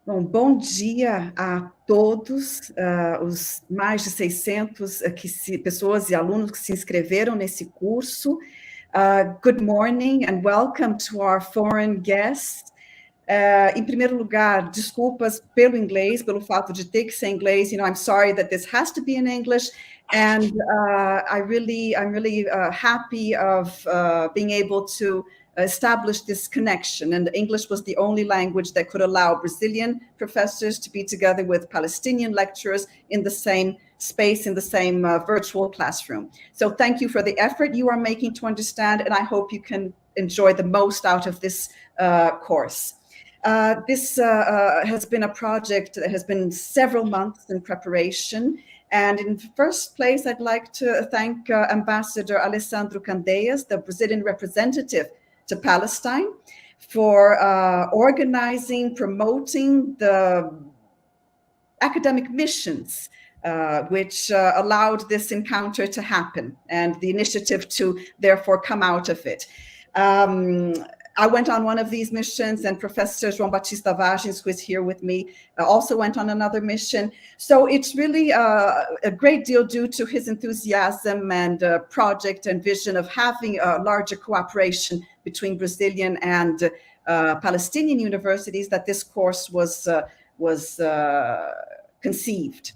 Bom dia a todos, os mais de 600 pessoas e alunos que se inscreveram nesse curso. Good morning and welcome to our foreign guests. Em primeiro lugar, desculpas pelo inglês, pelo fato de ter que ser inglês. I'm sorry that this has to be in English, and I'm really happy of being able to establish this connection. And English was the only language that could allow Brazilian professors to be together with Palestinian lecturers in the same space, in the same virtual classroom. So thank you for the effort you are making to understand, and I hope you can enjoy the most out of this course. This has been a project that has been several months in preparation. And in the first place, I'd like to thank Ambassador Alessandro Candeias, the Brazilian representative to Palestine, for organizing, promoting the academic missions which allowed this encounter to happen and the initiative to therefore come out of it. I went on one of these missions, and Professor João Batista Vargens, who is here with me, also went on another mission. So it's really a great deal due to his enthusiasm and project and vision of having a larger cooperation between Brazilian and Palestinian universities that this course was conceived.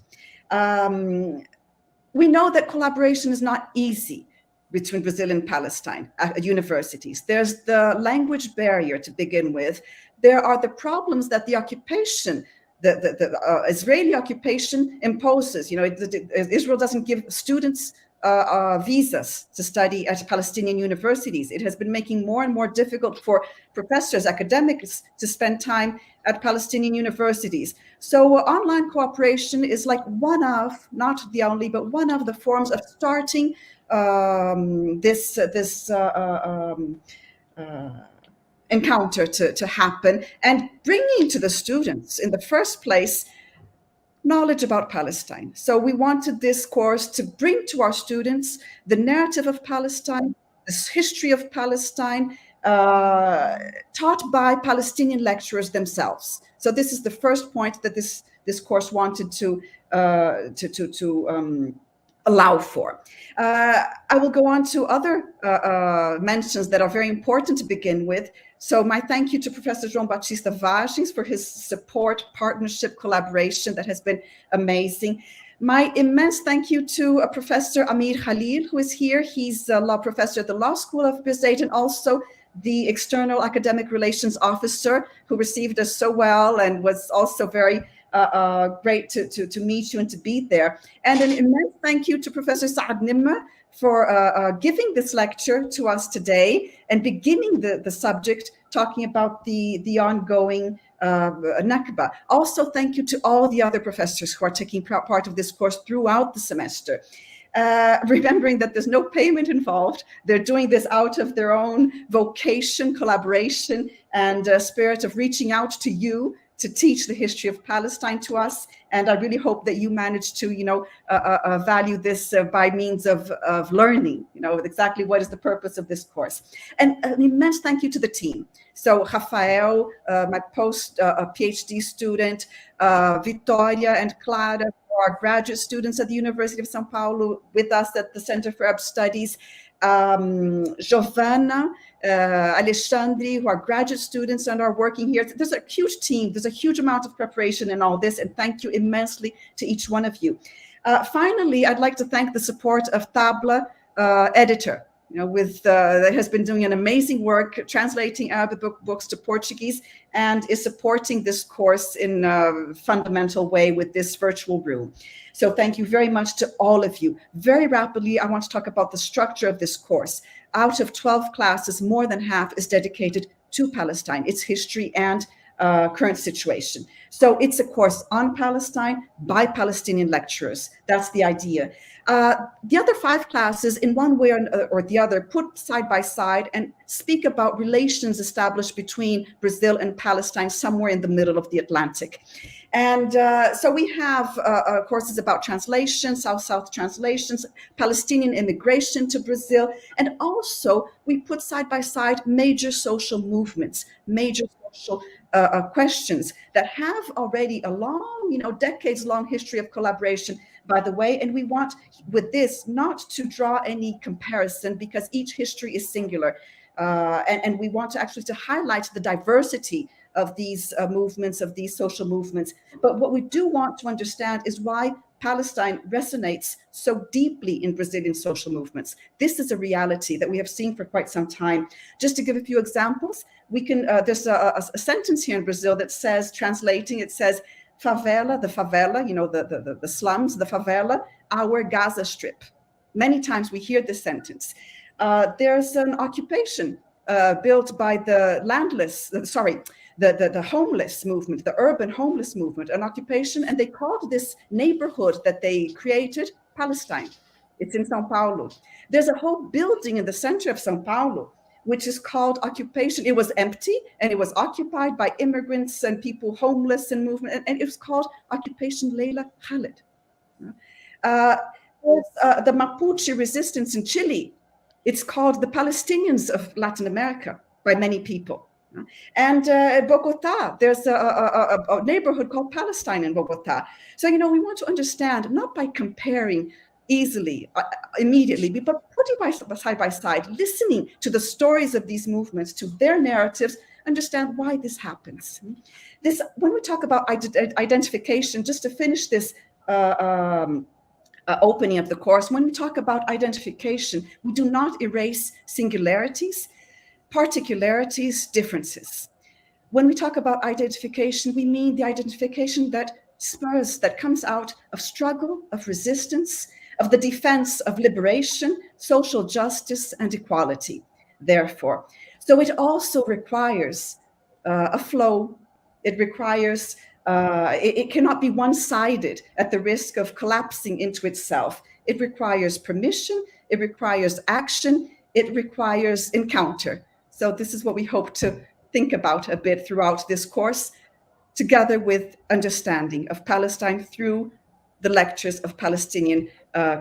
We know that collaboration is not easy between Brazil and Palestine universities. There's the language barrier to begin with. There are the problems that the occupation, the Israeli occupation imposes. Israel doesn't give students visas to study at Palestinian universities. It has been making more and more difficult for professors, academics, to spend time at Palestinian universities. So online cooperation is like one of, not the only, but one of the forms of starting this encounter to happen, and bringing to the students in the first place knowledge about Palestine. So we wanted this course to bring to our students the narrative of Palestine, this history of Palestine, taught by Palestinian lecturers themselves. So this is the first point that this course wanted to allow for. I will go on to other mentions that are very important to begin with. So my thank you to Professor João Batista Vargens for his support, partnership, collaboration that has been amazing. My immense thank you to Professor Amir Khalil, who is here. He's a law professor at the Law School of Birzeit and also the External Academic Relations Officer, who received us so well and was also very great to meet you and to be there. And an immense thank you to Professor Saad Nimmer for giving this lecture to us today and beginning the subject, talking about the ongoing Nakba. Also, thank you to all the other professors who are taking part of this course throughout the semester. Remembering that there's no payment involved. They're doing this out of their own vocation, collaboration, and spirit of reaching out to you to teach the history of Palestine to us. And I really hope that you manage to, value this by means of learning, exactly what is the purpose of this course. And an immense thank you to the team. So Rafael, my PhD student, Vitória and Clara, our graduate students at the University of São Paulo with us at the Center for Arab Studies, Giovanna, Alexandre, who are graduate students and are working here. There's a huge team. There's a huge amount of preparation in all this, and thank you immensely to each one of you. Finally, I'd like to thank the support of Tabla editor, that has been doing an amazing work translating Arabic books to Portuguese and is supporting this course in a fundamental way with this virtual room. So thank you very much to all of you. Very rapidly, I want to talk about the structure of this course. Out of 12 classes, more than half is dedicated to Palestine, its history and current situation. So it's a course on Palestine by Palestinian lecturers. That's the idea. The other 5 classes, in one way or the other, put side by side and speak about relations established between Brazil and Palestine somewhere in the middle of the Atlantic. And so we have courses about translation, South-South translations, Palestinian immigration to Brazil, and also we put side by side major social movements, major social questions that have already a long, decades-long history of collaboration, by the way, and we want, with this, not to draw any comparison because each history is singular, and we want to actually to highlight the diversity of these movements, of these social movements. But what we do want to understand is why Palestine resonates so deeply in Brazilian social movements. This is a reality that we have seen for quite some time. Just to give a few examples, we can, there's a sentence here in Brazil that says, translating, it says, favela, the favela, the slums, the favela, our Gaza Strip. Many times we hear this sentence. There's an occupation built by the the homeless movement, the urban homeless movement, an occupation, and they called this neighborhood that they created Palestine. It's in São Paulo. There's a whole building in the center of São Paulo, which is called occupation. It was empty and it was occupied by immigrants and people homeless and movement, and it was called Occupation Leila Khaled. The Mapuche resistance in Chile, it's called the Palestinians of Latin America by many people. And Bogota, there's a neighborhood called Palestine in Bogota. So, we want to understand, not by comparing easily, immediately, but putting side by side, listening to the stories of these movements, to their narratives, understand why this happens. When we talk about identification, just to finish this opening of the course, when we talk about identification, we do not erase singularities, particularities, differences. When we talk about identification, we mean the identification that spurs, that comes out of struggle, of resistance, of the defense of liberation, social justice, and equality, therefore. So it also requires a flow. It requires, it cannot be one-sided at the risk of collapsing into itself. It requires permission, it requires action, it requires encounter. So this is what we hope to think about a bit throughout this course, together with understanding of Palestine through the lectures of Palestinian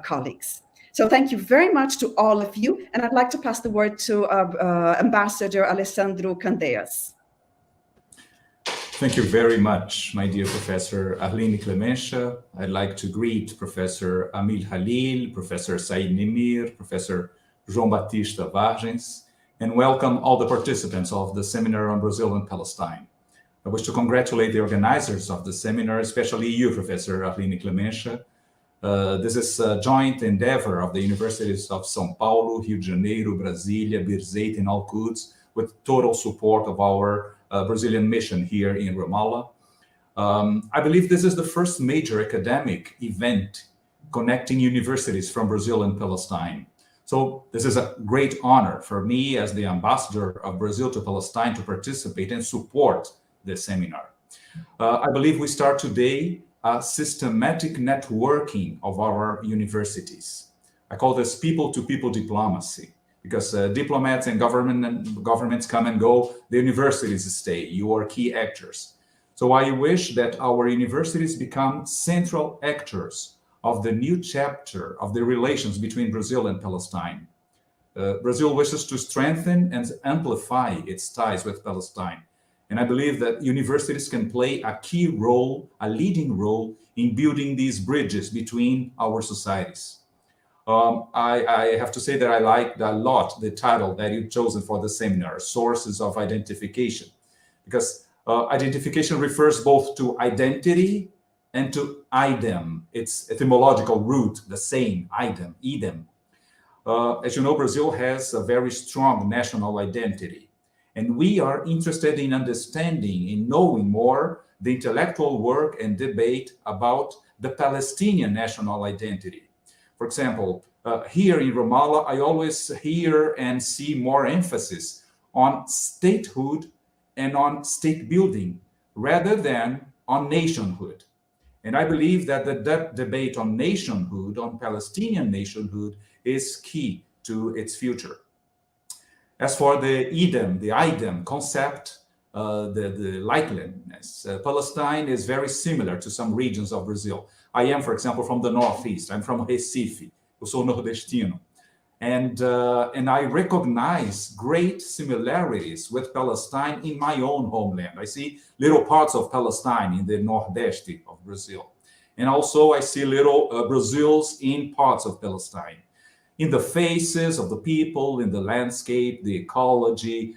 colleagues. So thank you very much to all of you. And I'd like to pass the word to Ambassador Alessandro Candeias. Thank you very much, my dear Professor Arline Clemencia. I'd like to greet Professor Amil Halil, Professor Said Nimir, Professor João Batista Vargens, and welcome all the participants of the seminar on Brazil and Palestine. I wish to congratulate the organizers of the seminar, especially you, Professor Arline Clemencia. This is a joint endeavor of the Universities of São Paulo, Rio de Janeiro, Brasília, Birzeit, and Al-Quds, with total support of our Brazilian mission here in Ramallah. I believe this is the first major academic event connecting universities from Brazil and Palestine. So this is a great honor for me as the ambassador of Brazil to Palestine to participate and support this seminar. I believe we start today a systematic networking of our universities. I call this people-to-people diplomacy, because diplomats and governments come and go, the universities stay, you are key actors. So I wish that our universities become central actors of the new chapter of the relations between Brazil and Palestine. Brazil wishes to strengthen and amplify its ties with Palestine. And I believe that universities can play a key role, a leading role in building these bridges between our societies. I have to say that I liked a lot the title that you've chosen for the seminar, Sources of Identification, because identification refers both to identity and to idem, its etymological root, the same, idem. As you know, Brazil has a very strong national identity, and we are interested in understanding, in knowing more, the intellectual work and debate about the Palestinian national identity. For example, here in Ramallah, I always hear and see more emphasis on statehood and on state building rather than on nationhood. And I believe that the debate on nationhood, on Palestinian nationhood, is key to its future. As for the idem concept, the likeliness, Palestine is very similar to some regions of Brazil. I am, for example, from the Northeast. I'm from Recife. Eu sou nordestino. And I recognize great similarities with Palestine in my own homeland. I see little parts of Palestine in the Nordeste of Brazil. And also I see little Brazils in parts of Palestine, in the faces of the people, in the landscape, the ecology,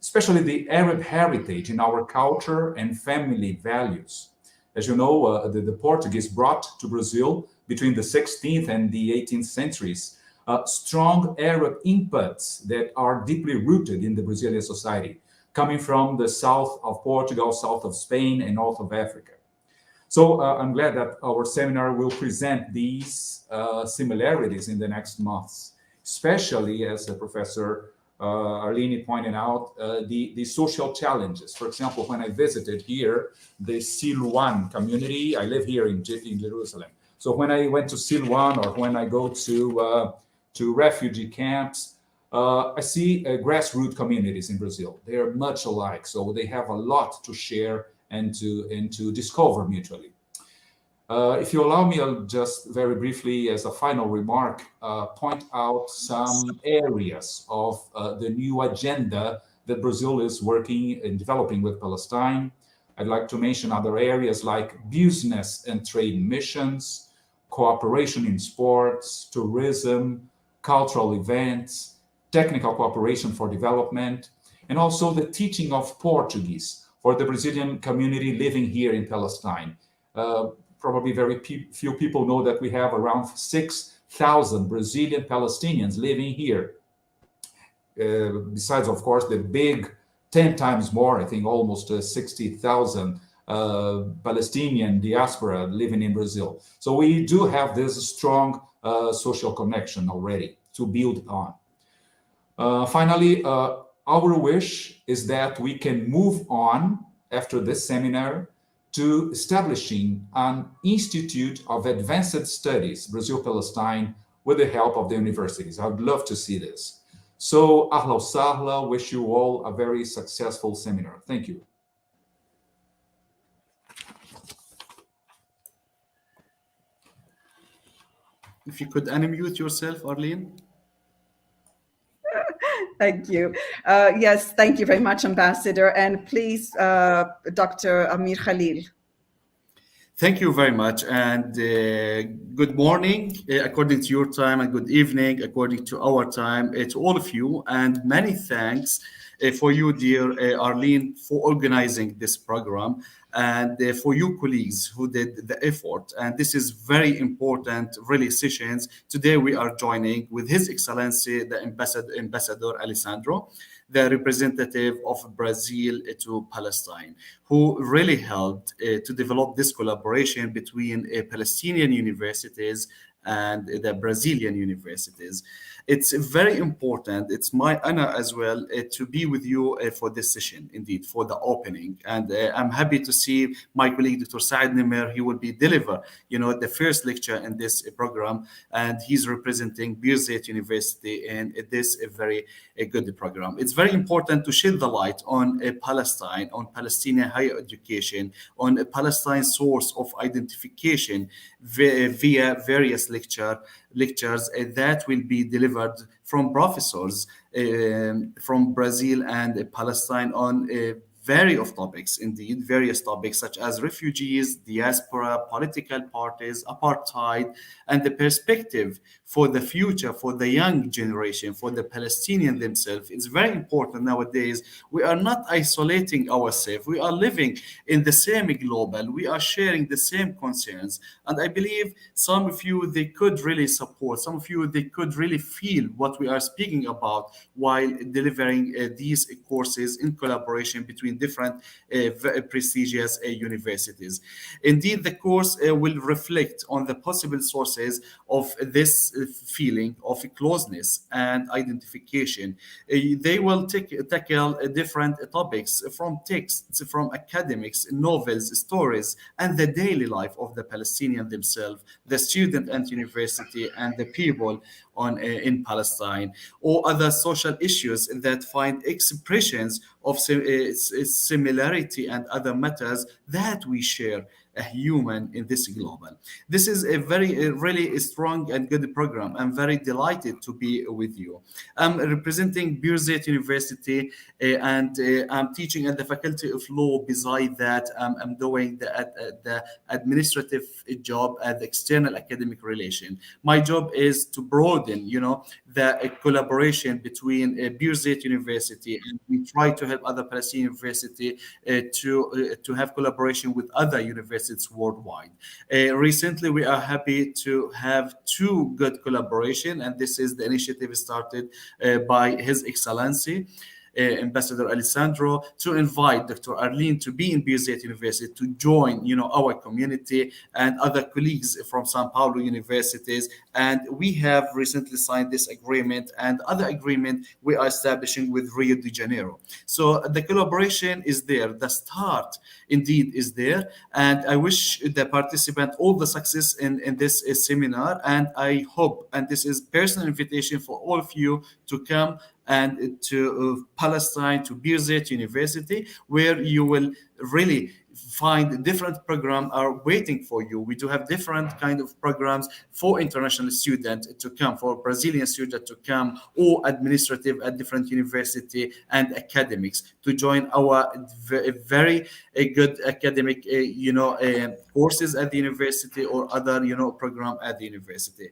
especially the Arab heritage in our culture and family values. As you know, the Portuguese brought to Brazil between the 16th and the 18th centuries strong Arab inputs that are deeply rooted in the Brazilian society, coming from the south of Portugal, south of Spain, and north of Africa. So I'm glad that our seminar will present these similarities in the next months, especially as Professor Arlene pointed out, the social challenges. For example, when I visited here, the Silwan community, I live here in Jerusalem. So when I went to Silwan or when I go to refugee camps, I see grassroots communities in Brazil. They are much alike, so they have a lot to share and to discover mutually. If you allow me, I'll just very briefly, as a final remark, point out some areas of the new agenda that Brazil is working and developing with Palestine. I'd like to mention other areas like business and trade missions, cooperation in sports, tourism, cultural events, technical cooperation for development, and also the teaching of Portuguese for the Brazilian community living here in Palestine. Probably very few people know that we have around 6,000 Brazilian Palestinians living here. Besides, of course, the big 10 times more, I think almost 60,000 Palestinian diaspora living in Brazil. So we do have this strong social connection already to build on. Finally, our wish is that we can move on after this seminar to establishing an Institute of Advanced Studies, Brazil-Palestine, with the help of the universities. I would love to see this. So, ahla sahla, wish you all a very successful seminar. Thank you. If you could unmute yourself, Arlene. Thank you. Yes, thank you very much, Ambassador. And please, Dr. Amir Khalil. Thank you very much, and good morning according to your time, and good evening according to our time to all of you, and many thanks for you, dear Arlene, for organizing this program, and for you colleagues who did the effort. And this is very important really sessions. Today we are joining with His Excellency the Ambassador Alessandro, the representative of Brazil to Palestine, who really helped to develop this collaboration between Palestinian universities and the Brazilian universities. It's very important. It's my honor as well to be with you for this session, indeed, for the opening. And I'm happy to see my colleague, Dr. Saad Nimir. He will be deliver, the first lecture in this program, and he's representing Birzeit University in this very good program. It's very important to shed the light on Palestine, on Palestinian higher education, on a Palestine source of identification via various lectures that will be delivered from professors from Brazil and Palestine on various topics such as refugees, diaspora, political parties, apartheid, and the perspective for the future, for the young generation, for the Palestinians themselves. It's very important nowadays. We are not isolating ourselves. We are living in the same global. We are sharing the same concerns. And I believe some of you, they could really support, some of you, they could really feel what we are speaking about while delivering these courses in collaboration between different prestigious universities. Indeed, the course will reflect on the possible sources of this feeling of closeness and identification. They will tackle different topics from texts, from academics, novels, stories, and the daily life of the Palestinians themselves, the student at university, and the people in Palestine, or other social issues that find expressions of similarity and other matters that we share a human in this global. This is a very really strong and good program. I'm very delighted to be with you. I'm representing Birzeit University and I'm teaching at the Faculty of Law. Beside that, I'm doing the administrative job at the external academic relation. My job is to broaden, the collaboration between Birzeit University, and we try to help other Palestinian university to have collaboration with other universities worldwide. Recently, we are happy to have two good collaboration, and this is the initiative started by His Excellency Ambassador Alessandro, to invite Dr. Arlene to be in Birzeit University to join, our community and other colleagues from São Paulo universities. And we have recently signed this agreement and other agreement we are establishing with Rio de Janeiro. So the collaboration is there. The start indeed is there. And I wish the participant all the success in this seminar. And I hope, and this is personal invitation for all of you to come and to Palestine, to Birzeit University, where you will really find different programs are waiting for you. We do have different kind of programs for international students to come, for Brazilian students to come, or administrative at different university and academics to join our very good academic, courses at the university or other, program at the university.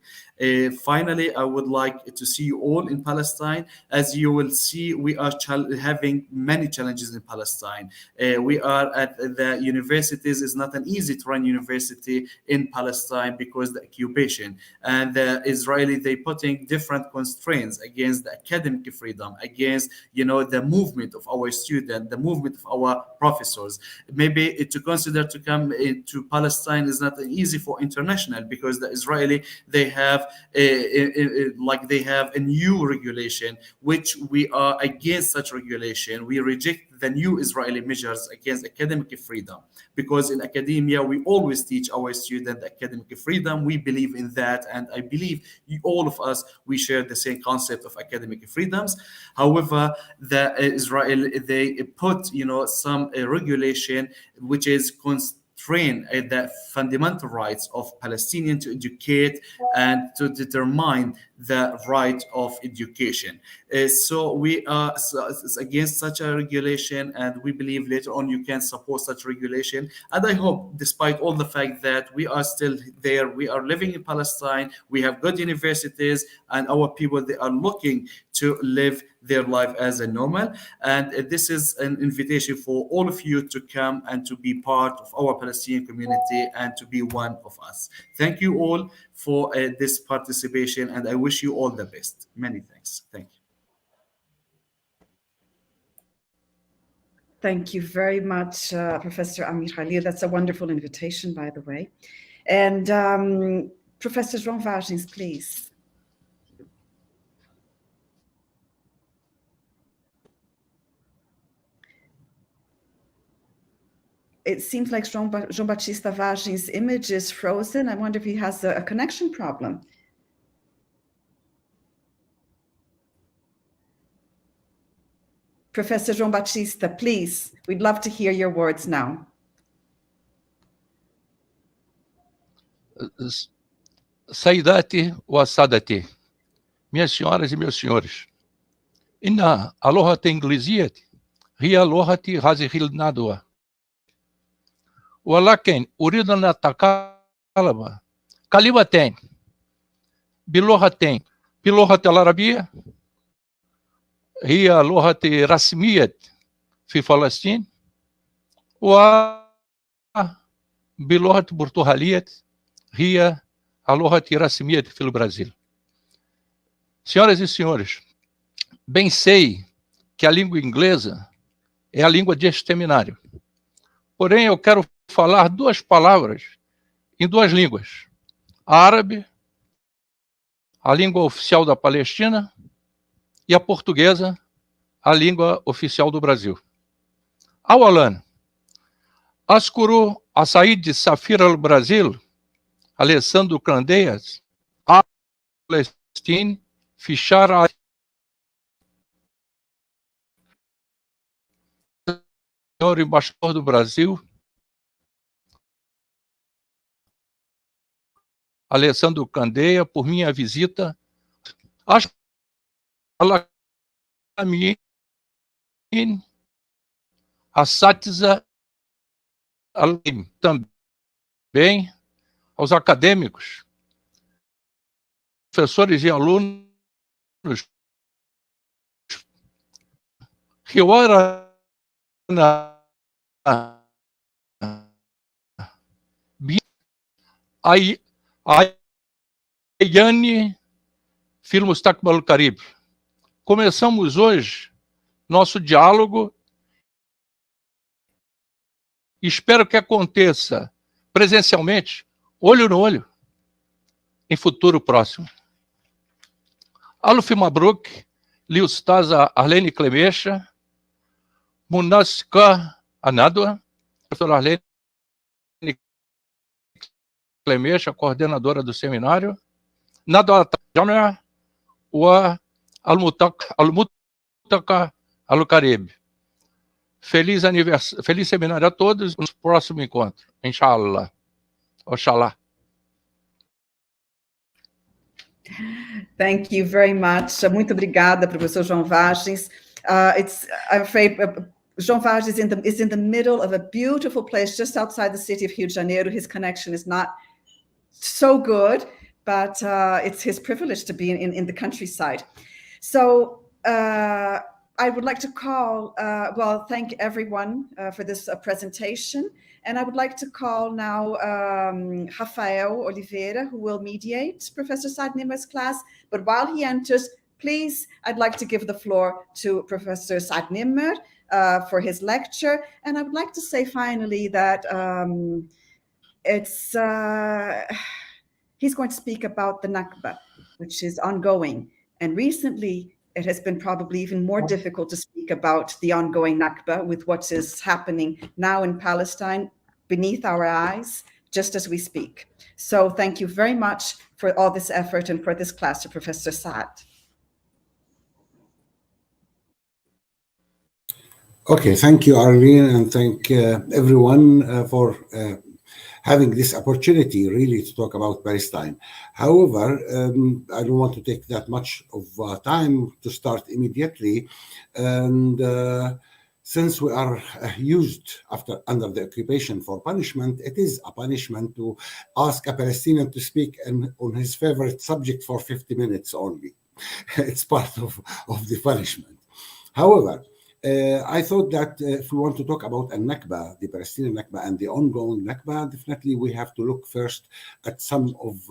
Finally, I would like to see you all in Palestine. As you will see, we are having many challenges in Palestine. We are at the universities. It's not an easy to run university in Palestine because the occupation and the Israeli, they putting different constraints against the academic freedom, against, the movement of our students, the movement of our professors. Maybe to consider to come into Palestine is not easy for international, because the Israeli, they have a new regulation, which we are against such regulation. We reject the new Israeli measures against academic freedom, because in academia we always teach our students academic freedom. We believe in that, and I believe all of us, we share the same concept of academic freedoms. However, the Israel, they put some regulation which is constrain the fundamental rights of Palestinians to educate and to determine the right of education. So we are against such a regulation, and we believe later on you can support such regulation. And I hope, despite all the fact that we are still there, we are living in Palestine, we have good universities, and our people, they are looking to live their life as a normal. And this is an invitation for all of you to come and to be part of our Palestinian community and to be one of us. Thank you all for this participation, and I wish you all the best. Many thanks. Thank you. Thank you very much, Professor Amir Khalil. That's a wonderful invitation, by the way. And Professor João Vargens, please. It seems like João Batista Vargens' image is frozen. I wonder if he has a connection problem. Professor João Batista, please, we'd love to hear your words now. Saidati wa sadati, minhas senhoras e meus senhores. Inna alohati inglesiyati, hiya alohati hazihil nadwa. ولكن أريد أن أتكلم كلمتين بلغتين، باللغة العربية هي لغة رسمية في فلسطين، وباللغة البرتغالية هي اللغة رسمية في البرازيل. Senhoras e senhores, bem sei que a língua inglesa é a língua de este seminário. Porém, eu quero falar duas palavras em duas línguas: árabe, a língua oficial da Palestina, e a portuguesa, a língua oficial do Brasil. أولاً أشكر السيد سفير البرازيل Alessandro Candeias a Palestine في شارع senhor embaixador do Brasil Alessandro Candeia, por minha visita. Acho que a Satiza também aos acadêmicos, professores e alunos, Riora Ayane Filho Mustakbal Caribe. Começamos hoje nosso diálogo. Espero que aconteça presencialmente, olho no olho, em futuro próximo. Aluf Mabruk, Liustaza Arlene Clemesha, Munaska Anadwa, professora Arlene Clemesha, coordenadora do seminário, Nadwa Jamia, Ua Almutaka Alucaribe. Feliz seminário a todos, no próximo encontro. Inshallah. Oxalá. Thank you very much. Muito obrigada, professor João Vargens. I'm afraid João Vargens is in the middle of a beautiful place just outside the city of Rio de Janeiro. His connection is not so good, but it's his privilege to be in the countryside. So I would like to thank everyone for this presentation. And I would like to call now Rafael Oliveira, who will mediate Professor Saad Nimer's class. But while he enters, please, I'd like to give the floor to Professor Saad Nimer for his lecture. And I would like to say finally that he's going to speak about the Nakba, which is ongoing. And recently, it has been probably even more difficult to speak about the ongoing Nakba with what is happening now in Palestine beneath our eyes, just as we speak. So thank you very much for all this effort and for this class to Professor Saad. Okay, thank you, Arlene, and thank everyone for having this opportunity really to talk about Palestine. However, I don't want to take that much of time to start immediately. And since we are used under the occupation for punishment, it is a punishment to ask a Palestinian to speak on his favorite subject for 50 minutes only. It's part of the punishment. However, I thought that if we want to talk about a Nakba, the Palestinian Nakba and the ongoing Nakba, definitely we have to look first at some of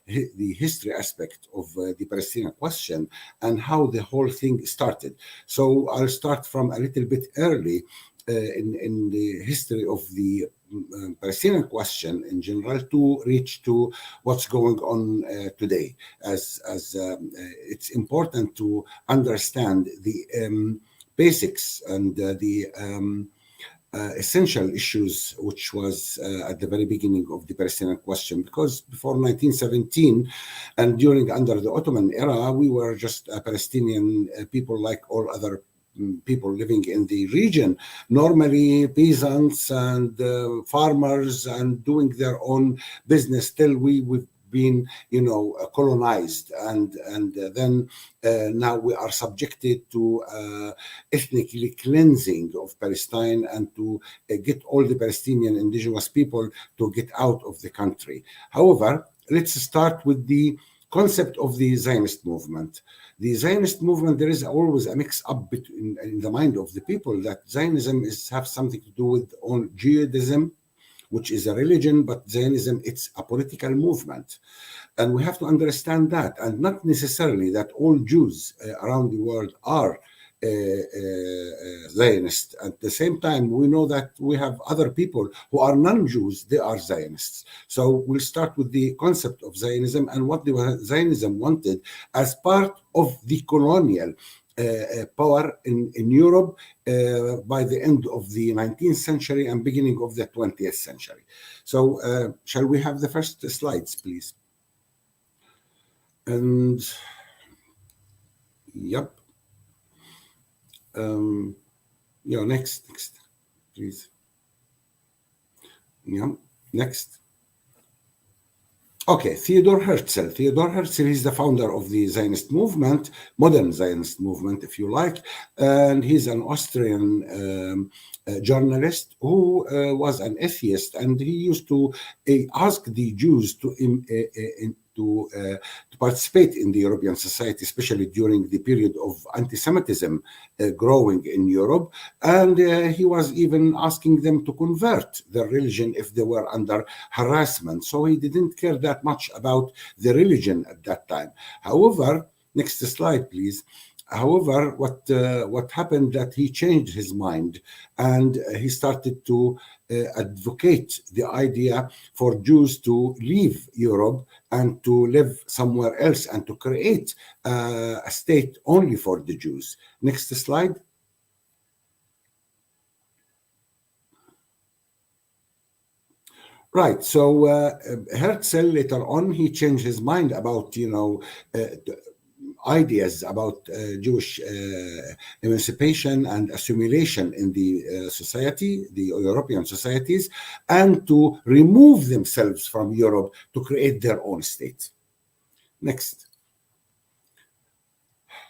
the history aspect of the Palestinian question and how the whole thing started. So I'll start from a little bit early in the history of the Palestinian question in general to reach to what's going on today. As it's important to understand the basics and the essential issues, which was at the very beginning of the Palestinian question, because before 1917 and under the Ottoman era, we were just a Palestinian people like all other people living in the region, normally peasants and farmers and doing their own business till we've been, colonized, and then now we are subjected to ethnically cleansing of Palestine and to get all the Palestinian indigenous people to get out of the country. However, let's start with the concept of the Zionist movement. The Zionist movement, there is always a mix-up in the mind of the people that Zionism have something to do with Judaism, which is a religion, but Zionism, it's a political movement. And we have to understand that, and not necessarily that all Jews around the world are Zionists. At the same time, we know that we have other people who are non-Jews, they are Zionists. So we'll start with the concept of Zionism and what the Zionism wanted as part of the colonial power in Europe by the end of the 19th century and beginning of the 20th century. So shall we have the first slides, please? And yep. Next, please. Yeah, next. Okay, Theodor Herzl. Theodor Herzl is the founder of the Zionist movement, modern Zionist movement, if you like, and he's an Austrian journalist who was an atheist, and he used to ask the Jews to participate in the European society, especially during the period of anti-Semitism growing in Europe. And he was even asking them to convert their religion if they were under harassment. So he didn't care that much about the religion at that time. However, next slide, please. However, what happened that he changed his mind, and he started to advocate the idea for Jews to leave Europe and to live somewhere else and to create a state only for the Jews. Next slide. Right. So Herzl later on, he changed his mind about, ideas about Jewish emancipation and assimilation in the society, the European societies, and to remove themselves from Europe to create their own state. Next.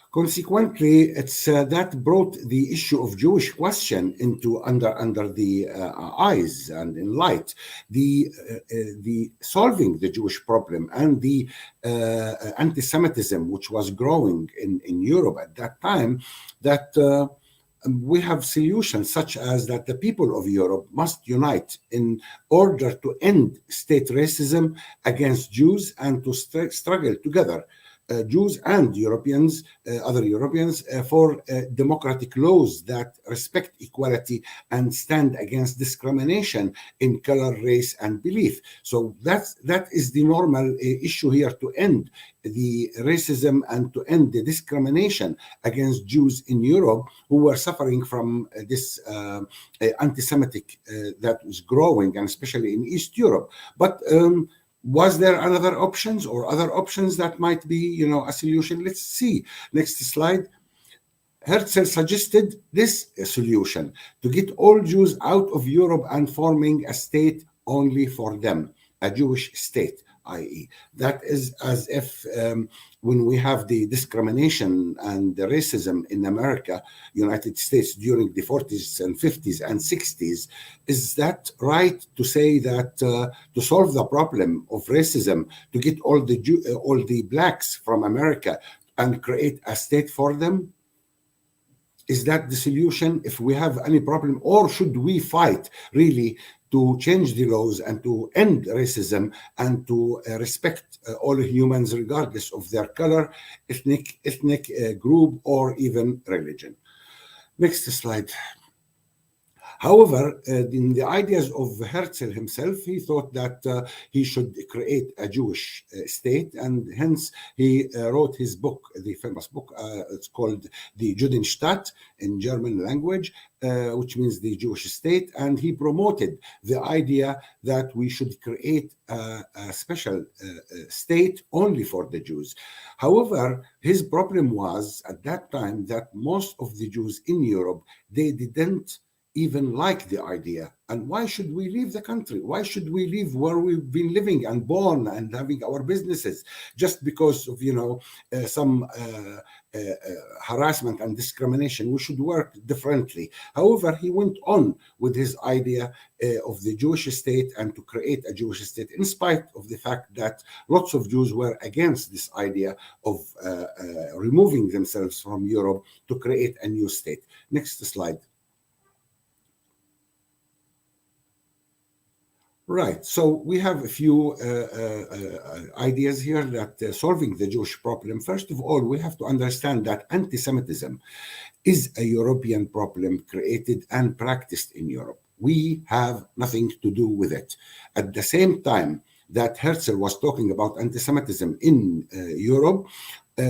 Consequently, it's that brought the issue of Jewish question into under the eyes and in light. The solving the Jewish problem and the anti-Semitism, which was growing in Europe at that time, that we have solutions such as that the people of Europe must unite in order to end state racism against Jews and to struggle together. Jews and Europeans, other Europeans, for democratic laws that respect equality and stand against discrimination in color, race, and belief. So that is the normal issue here, to end the racism and to end the discrimination against Jews in Europe who were suffering from this anti-Semitic that was growing, and especially in East Europe. But was there another options or other options that might be, a solution? Let's see. Next slide. Herzl suggested this solution: to get all Jews out of Europe and forming a state only for them, a Jewish state, i.e. that is as if when we have the discrimination and the racism in America, United States during the 40s and 50s and 60s, is that right to say that to solve the problem of racism, to get all the blacks from America and create a state for them? Is that the solution if we have any problem, or should we fight really to change the laws and to end racism and to respect all humans regardless of their color, ethnic group, or even religion? Next slide. However, in the ideas of Herzl himself, he thought that he should create a Jewish state, and hence he wrote his book, the famous book. It's called the Judenstaat in German language, which means the Jewish state, and he promoted the idea that we should create a special state only for the Jews. However, his problem was at that time that most of the Jews in Europe, they didn't even like the idea. And why should we leave the country? Why should we leave where we've been living and born and having our businesses just because of some harassment and discrimination? We should work differently. However, he went on with his idea of the Jewish state and to create a Jewish state, in spite of the fact that lots of Jews were against this idea of removing themselves from Europe to create a new state. Next slide. Right, so we have a few ideas here that solving the Jewish problem. First of all, we have to understand that anti-Semitism is a European problem created and practiced in Europe. We have nothing to do with it. At the same time that Herzl was talking about anti-Semitism in Europe,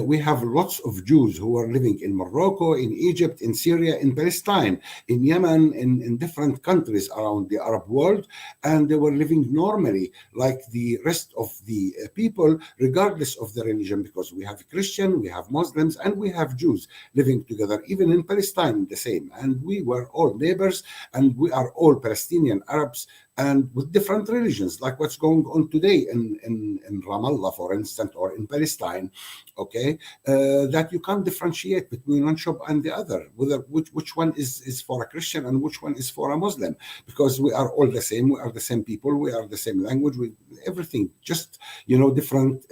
we have lots of Jews who are living in Morocco, in Egypt, in Syria, in Palestine, in Yemen, in different countries around the Arab world, and they were living normally like the rest of the people, regardless of their religion, because we have Christian, we have Muslims, and we have Jews living together, even in Palestine, the same. And we were all neighbors, and we are all Palestinian Arabs and with different religions, like what's going on today in Ramallah, for instance, or in Palestine, okay, that you can't differentiate between one shop and the other, whether which one is for a Christian and which one is for a Muslim, because we are all the same, we are the same people, we are the same language, we, everything, just, you know, different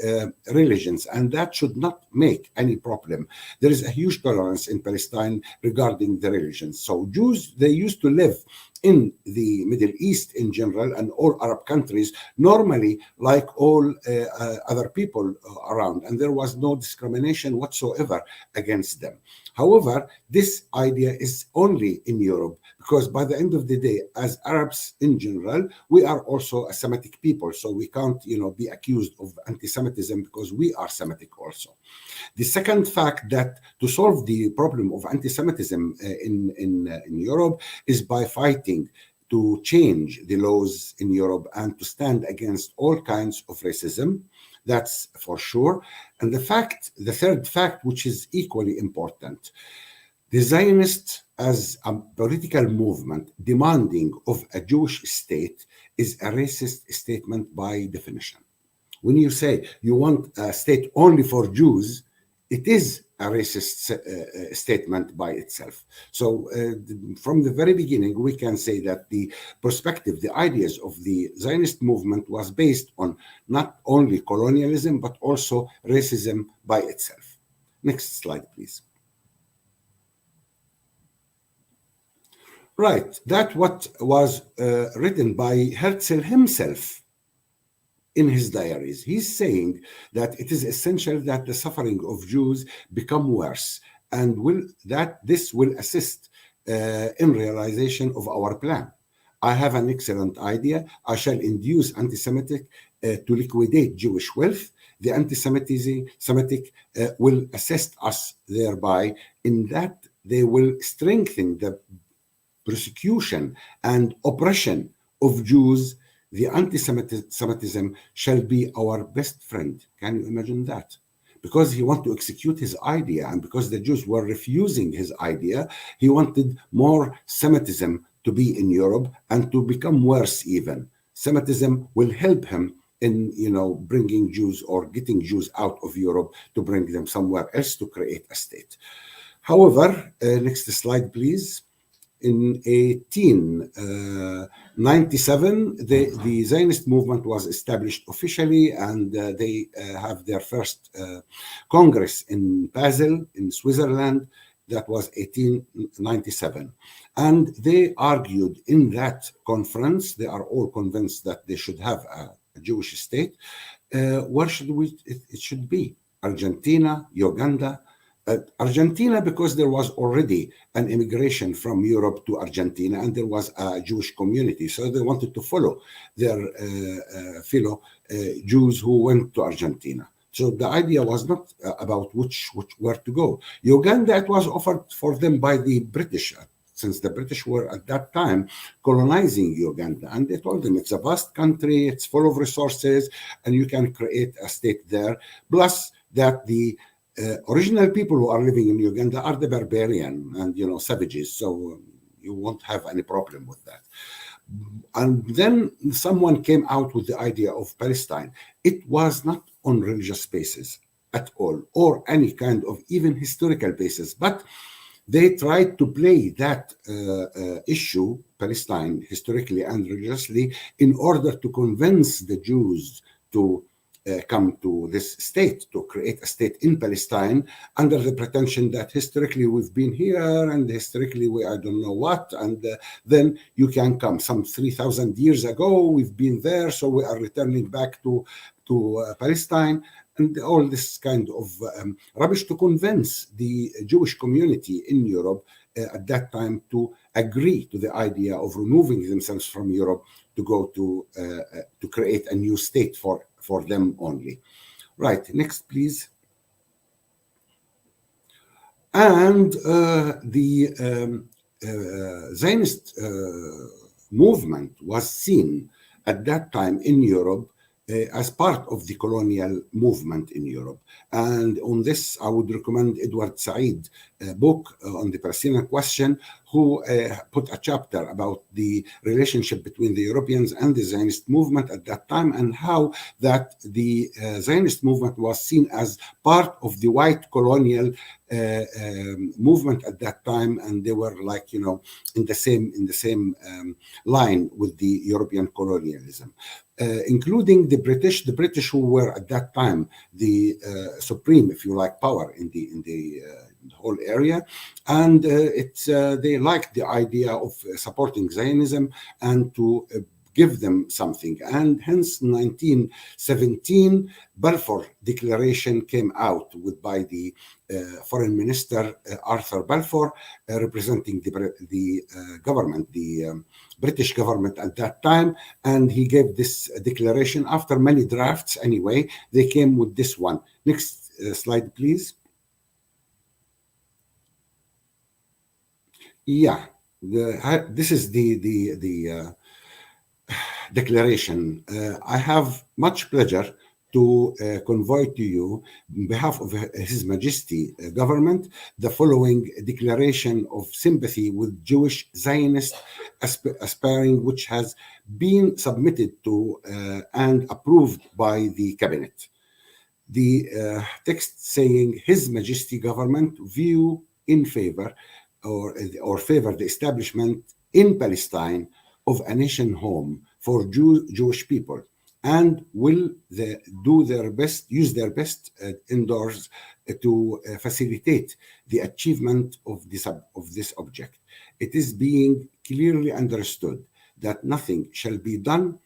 religions, and that should not make any problem. There is a huge tolerance in Palestine regarding the religions. So Jews, they used to live in the Middle East in general and all Arab countries normally like all other people around, and there was no discrimination whatsoever against them. However, this idea is only in Europe, because by the end of the day, as Arabs in general, we are also a Semitic people, so we can't, you know, be accused of anti-Semitism because we are Semitic also. The second fact that to solve the problem of anti-Semitism in Europe is by fighting to change the laws in Europe and to stand against all kinds of racism. That's for sure. And the third fact, which is equally important, the Zionists as a political movement demanding of a Jewish state is a racist statement by definition. When you say you want a state only for Jews, it is a racist statement by itself. So from the very beginning, we can say that the perspective, the ideas of the Zionist movement was based on not only colonialism, but also racism by itself. Next slide, please. Right, that what was written by Herzl himself in his diaries. He's saying that it is essential that the suffering of Jews become worse, and this will assist in realization of our plan. I have an excellent idea. I shall induce anti-Semitic to liquidate Jewish wealth. The anti-Semitic will assist us thereby in that they will strengthen the persecution and oppression of Jews. The anti-Semitism shall be our best friend. Can you imagine that? Because he wanted to execute his idea, and because the Jews were refusing his idea, he wanted more Semitism to be in Europe and to become worse even. Semitism will help him in, you know, bringing Jews or getting Jews out of Europe to bring them somewhere else to create a state. However, next slide, please. In 1897, the Zionist movement was established officially, and they have their first Congress in Basel, in Switzerland. That was 1897. And they argued in that conference, they are all convinced that they should have a Jewish state. Where should it should be? Argentina, Uganda. Argentina, because there was already an immigration from Europe to Argentina, and there was a Jewish community, so they wanted to follow their fellow Jews who went to Argentina. So the idea was not about where to go. Uganda, it was offered for them by the British, since the British were at that time colonizing Uganda, and they told them it's a vast country, it's full of resources, and you can create a state there. Plus that the original people who are living in Uganda are the barbarian and, you know, savages, so you won't have any problem with that. And then someone came out with the idea of Palestine. It was not on religious basis at all, or any kind of even historical basis, but they tried to play that issue, Palestine, historically and religiously, in order to convince the Jews to come to this state, to create a state in Palestine, under the pretension that historically we've been here and historically we I don't know what, and then you can come. Some 3,000 years ago we've been there, so we are returning back to Palestine, and all this kind of rubbish to convince the Jewish community in Europe at that time to agree to the idea of removing themselves from Europe to go to create a new state for them only. Right, next please. And the Zionist movement was seen at that time in Europe as part of the colonial movement in Europe. And on this, I would recommend Edward Said book on the Palestinian question, who put a chapter about the relationship between the Europeans and the Zionist movement at that time, and how that the Zionist movement was seen as part of the white colonial movement at that time, and they were like, you know, in the same line with the European colonialism, including the British who were at that time the supreme, if you like, power in the whole area, and they liked the idea of supporting Zionism and to give them something. And hence 1917 Balfour Declaration came out by the Foreign Minister Arthur Balfour, representing the government, the British government at that time, and he gave this declaration. After many drafts anyway, they came with this one. Next slide, please. Yeah, this is the declaration. I have much pleasure to convey to you, on behalf of His Majesty government, the following declaration of sympathy with Jewish Zionist aspiring, which has been submitted to and approved by the cabinet. The text saying, His Majesty government view in favor or favor the establishment in Palestine of a nation home for Jewish people, and will use their best endeavors to facilitate the achievement of this object. It is being clearly understood that nothing shall be done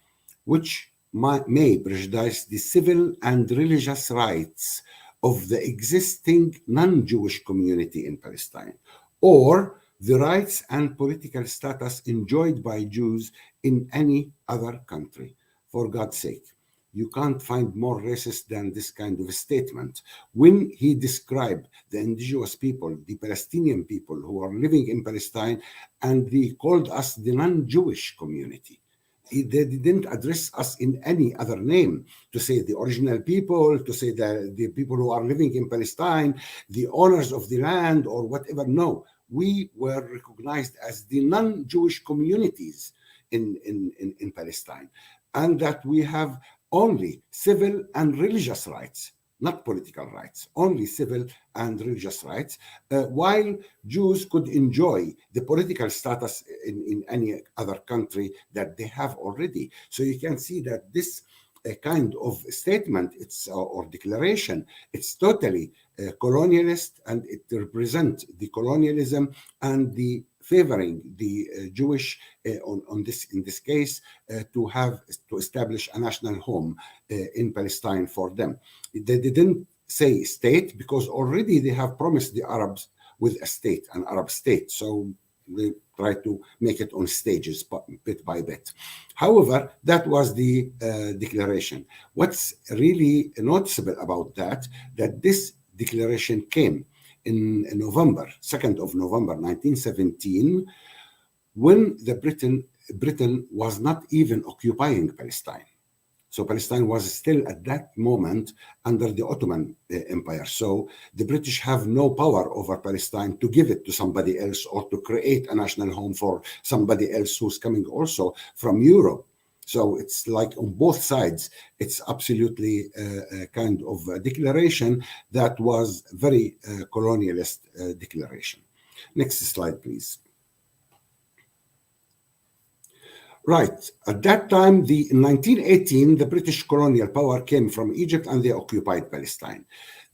which may prejudice the civil and religious rights of the existing non-Jewish community in Palestine, or the rights and political status enjoyed by Jews in any other country. For God's sake, you can't find more racist than this kind of a statement. When he described the indigenous people, the Palestinian people who are living in Palestine, and he called us the non-Jewish community. They didn't address us in any other name, to say the original people, to say the people who are living in Palestine, the owners of the land, or whatever. No, we were recognized as the non-Jewish communities in Palestine, and that we have only civil and religious rights, not political rights, only civil and religious rights, while Jews could enjoy the political status in any other country that they have already. So you can see that this kind of statement, or declaration, it's totally colonialist, and it represents the colonialism and the favoring the Jewish in this case to establish a national home in Palestine for them. They didn't say state, because already they have promised the Arabs with a state, an Arab state. So they try to make it on stages, bit by bit. However, that was the declaration. What's really noticeable about that this declaration came in November, 2nd of November, 1917, when Britain was not even occupying Palestine. So Palestine was still at that moment under the Ottoman Empire. So the British have no power over Palestine to give it to somebody else, or to create a national home for somebody else who's coming also from Europe. So it's like on both sides, it's absolutely a kind of a declaration that was very colonialist declaration. Next slide, please. Right. At that time, in 1918, the British colonial power came from Egypt, and they occupied Palestine.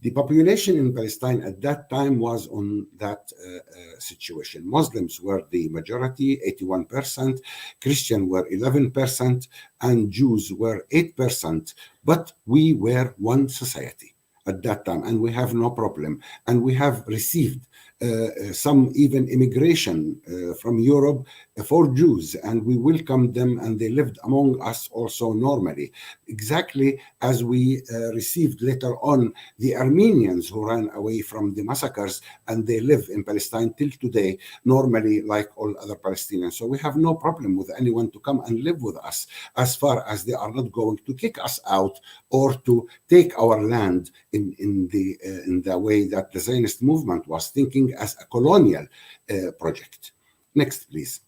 The population in Palestine at that time was on that situation. Muslims were the majority, 81%, Christians were 11%, and Jews were 8%. But we were one society at that time, and we have no problem. And we have received some even immigration from Europe for Jews, and we welcomed them, and they lived among us also normally, exactly as we received later on the Armenians who ran away from the massacres, and they live in Palestine till today normally like all other Palestinians. So we have no problem with anyone to come and live with us, as far as they are not going to kick us out or to take our land in the way that the Zionist movement was thinking seen as a colonial project. Next, please.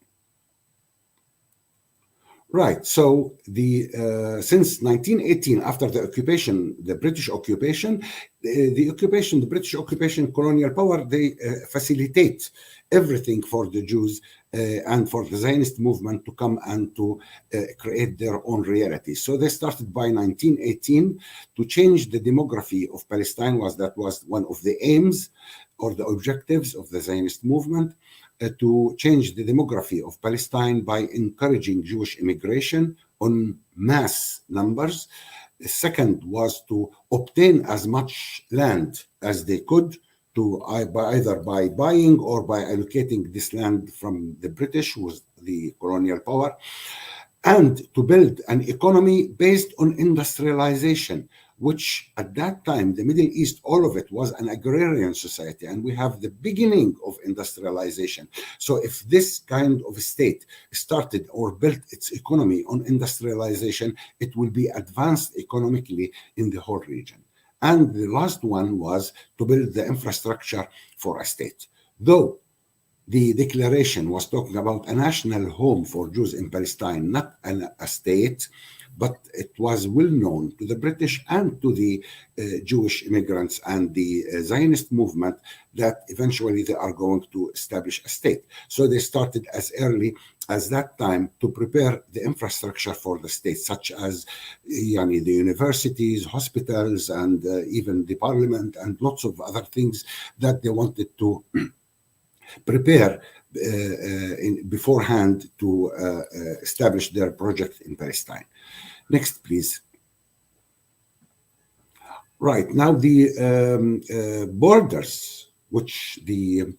Right, so since 1918, after the occupation, the British occupation, the British occupation colonial power, they facilitate everything for the Jews and for the Zionist movement to come and to create their own reality. So they started by 1918 to change the demography of Palestine. That was one of the aims or the objectives of the Zionist movement. To change the demography of Palestine by encouraging Jewish immigration on mass numbers. The second was to obtain as much land as they could, to either by buying or by allocating this land from the British, who was the colonial power, and to build an economy based on industrialization, which at that time, the Middle East, all of it was an agrarian society, and we have the beginning of industrialization. So if this kind of state started or built its economy on industrialization, it will be advanced economically in the whole region. And the last one was to build the infrastructure for a state. Though the declaration was talking about a national home for Jews in Palestine, not a state, but it was well known to the British and to the Jewish immigrants and the Zionist movement that eventually they are going to establish a state. So they started as early as that time to prepare the infrastructure for the state, such as the universities, hospitals, and even the parliament, and lots of other things that they wanted to prepare beforehand to establish their project in Palestine. Next, please. Right, now the borders which the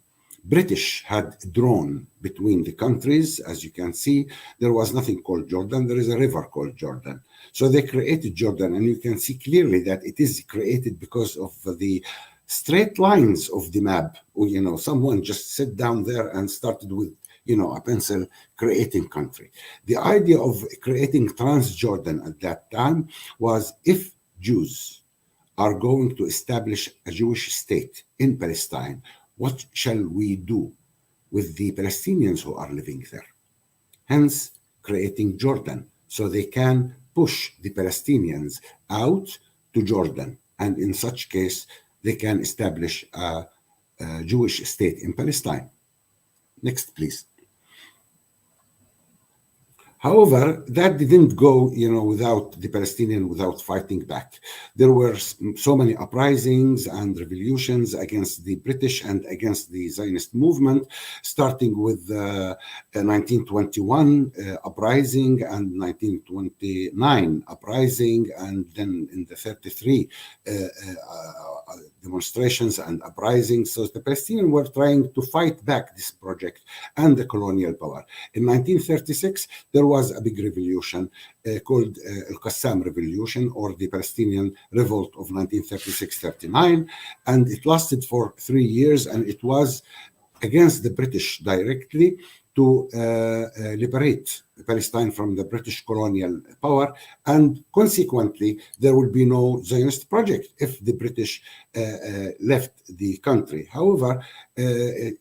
British had drawn between the countries, as you can see, there was nothing called Jordan. There is a river called Jordan. So they created Jordan, and you can see clearly that it is created because of the straight lines of the map. Someone just sat down there and started with a pencil creating country. The idea of creating Transjordan at that time was, if Jews are going to establish a Jewish state in Palestine, what shall we do with the Palestinians who are living there? Hence, creating Jordan, so they can push the Palestinians out to Jordan, and in such case, they can establish a Jewish state in Palestine. Next, please. However, that didn't go, without the Palestinians, without fighting back. There were so many uprisings and revolutions against the British and against the Zionist movement, starting with 1921 uprising and 1929 uprising, and then in the 33 demonstrations and uprisings. So the Palestinians were trying to fight back this project and the colonial power. In 1936, there was a big revolution called Al-Qassam Revolution, or the Palestinian Revolt of 1936-39, and it lasted for 3 years, and it was against the British directly to liberate Palestine from the British colonial power, and consequently, there will be no Zionist project if the British left the country. However, it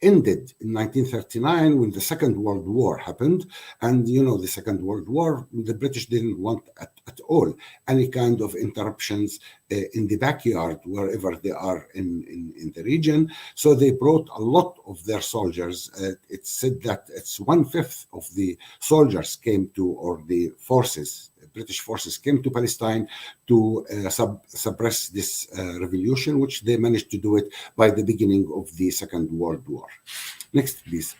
ended in 1939 when the Second World War happened, and the Second World War, the British didn't want at all any kind of interruptions in the backyard wherever they are in the region. So they brought a lot of their soldiers. It's said that it's 1/5 of the soldiers came to, or the forces, British forces came to Palestine to suppress this revolution, which they managed to do it by the beginning of the Second World War. Next, please.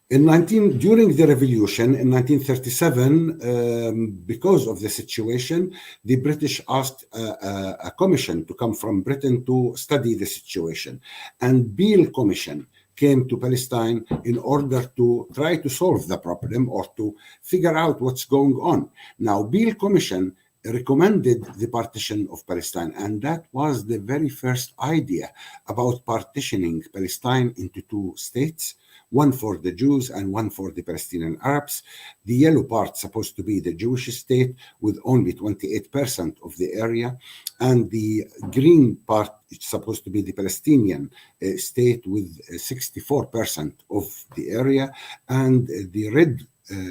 During the revolution in 1937, because of the situation, the British asked a commission to come from Britain to study the situation. And Beale Commission came to Palestine in order to try to solve the problem or to figure out what's going on. Now, Beale Commission recommended the partition of Palestine, and that was the very first idea about partitioning Palestine into 2 states, one for the Jews and one for the Palestinian Arabs. The yellow part supposed to be the Jewish state with only 28% of the area, and the green part is supposed to be the Palestinian state with 64% of the area, and the red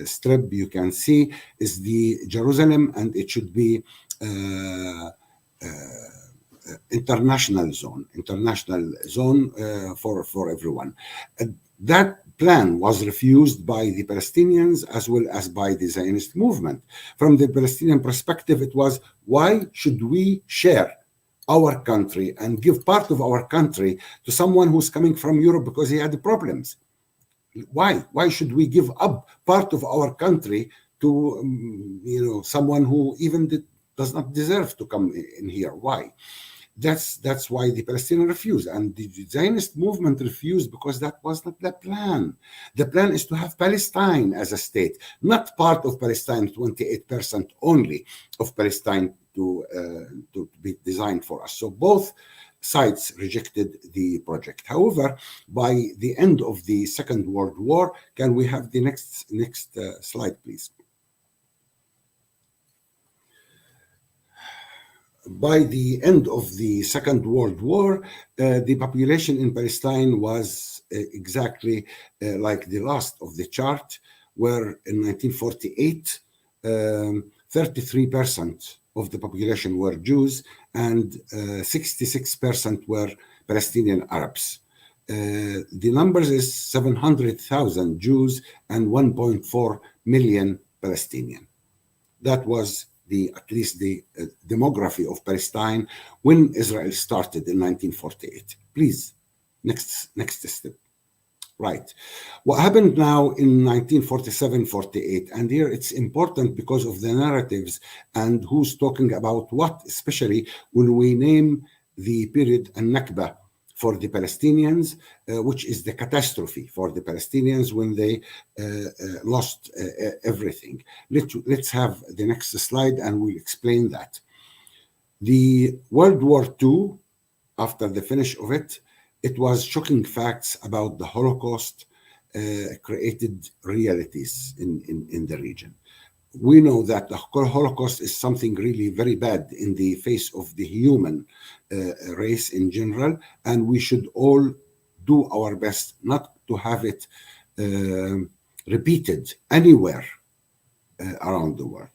strip you can see is the Jerusalem, and it should be international zone for everyone. That plan was refused by the Palestinians as well as by the Zionist movement. From the Palestinian perspective, it was, why should we share our country and give part of our country to someone who's coming from Europe because he had problems? Why should we give up part of our country to someone who even does not deserve to come in here? Why? That's why the Palestinians refused, and the Zionist movement refused, because that was not the plan. The plan is to have Palestine as a state, not part of Palestine, 28% only of Palestine to be designed for us. So both sides rejected the project. However, by the end of the Second World War, can we have the next slide, please? By the end of the Second World War, the population in Palestine was exactly like the last of the chart, where in 1948, 33% of the population were Jews and 66% were Palestinian Arabs. The numbers is 700,000 Jews and 1.4 million Palestinian. That was at least the demography of Palestine when Israel started in 1948. Please, next step. Right. What happened now in 1947-48, and here it's important because of the narratives and who's talking about what, especially when we name the period Nakba for the Palestinians, which is the catastrophe for the Palestinians when they lost everything. Let's have the next slide and we'll explain that. The World War II, after the finish of it, it was shocking facts about the Holocaust created realities in the region. We know that the Holocaust is something really very bad in the face of the human race in general, and we should all do our best not to have it repeated anywhere around the world.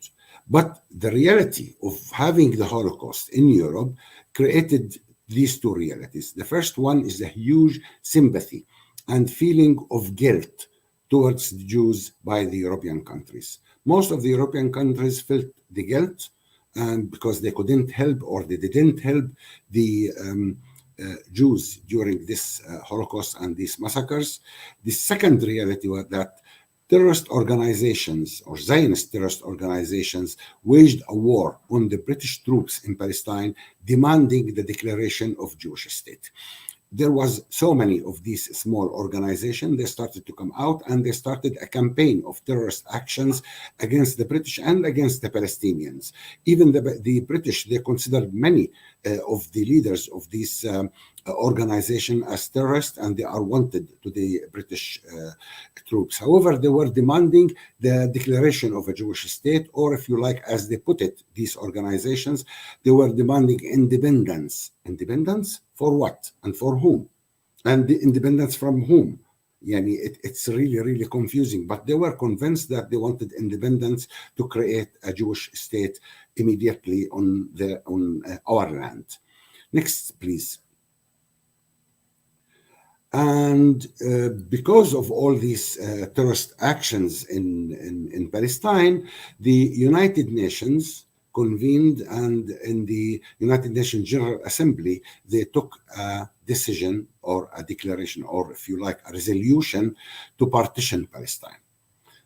But the reality of having the Holocaust in Europe created these two realities. The first one is a huge sympathy and feeling of guilt towards the Jews by the European countries. Most of the European countries felt the guilt because they couldn't help or they didn't help the Jews during this Holocaust and these massacres. The second reality was that terrorist organizations or Zionist terrorist organizations waged a war on the British troops in Palestine, demanding the declaration of Jewish state. There was so many of these small organizations, they started to come out and they started a campaign of terrorist actions against the British and against the Palestinians. Even the British, they considered many of the leaders of these organization as terrorists, and they are wanted to the British troops. However, they were demanding the declaration of a Jewish state, or if you like, as they put it, these organizations, they were demanding independence. Independence for what and for whom? And the independence from whom? It's really, really confusing, but they were convinced that they wanted independence to create a Jewish state immediately on our land. Next, please. And because of all these terrorist actions in Palestine, the United Nations convened, and in the United Nations General Assembly, they took a decision or a declaration, or if you like, a resolution to partition Palestine.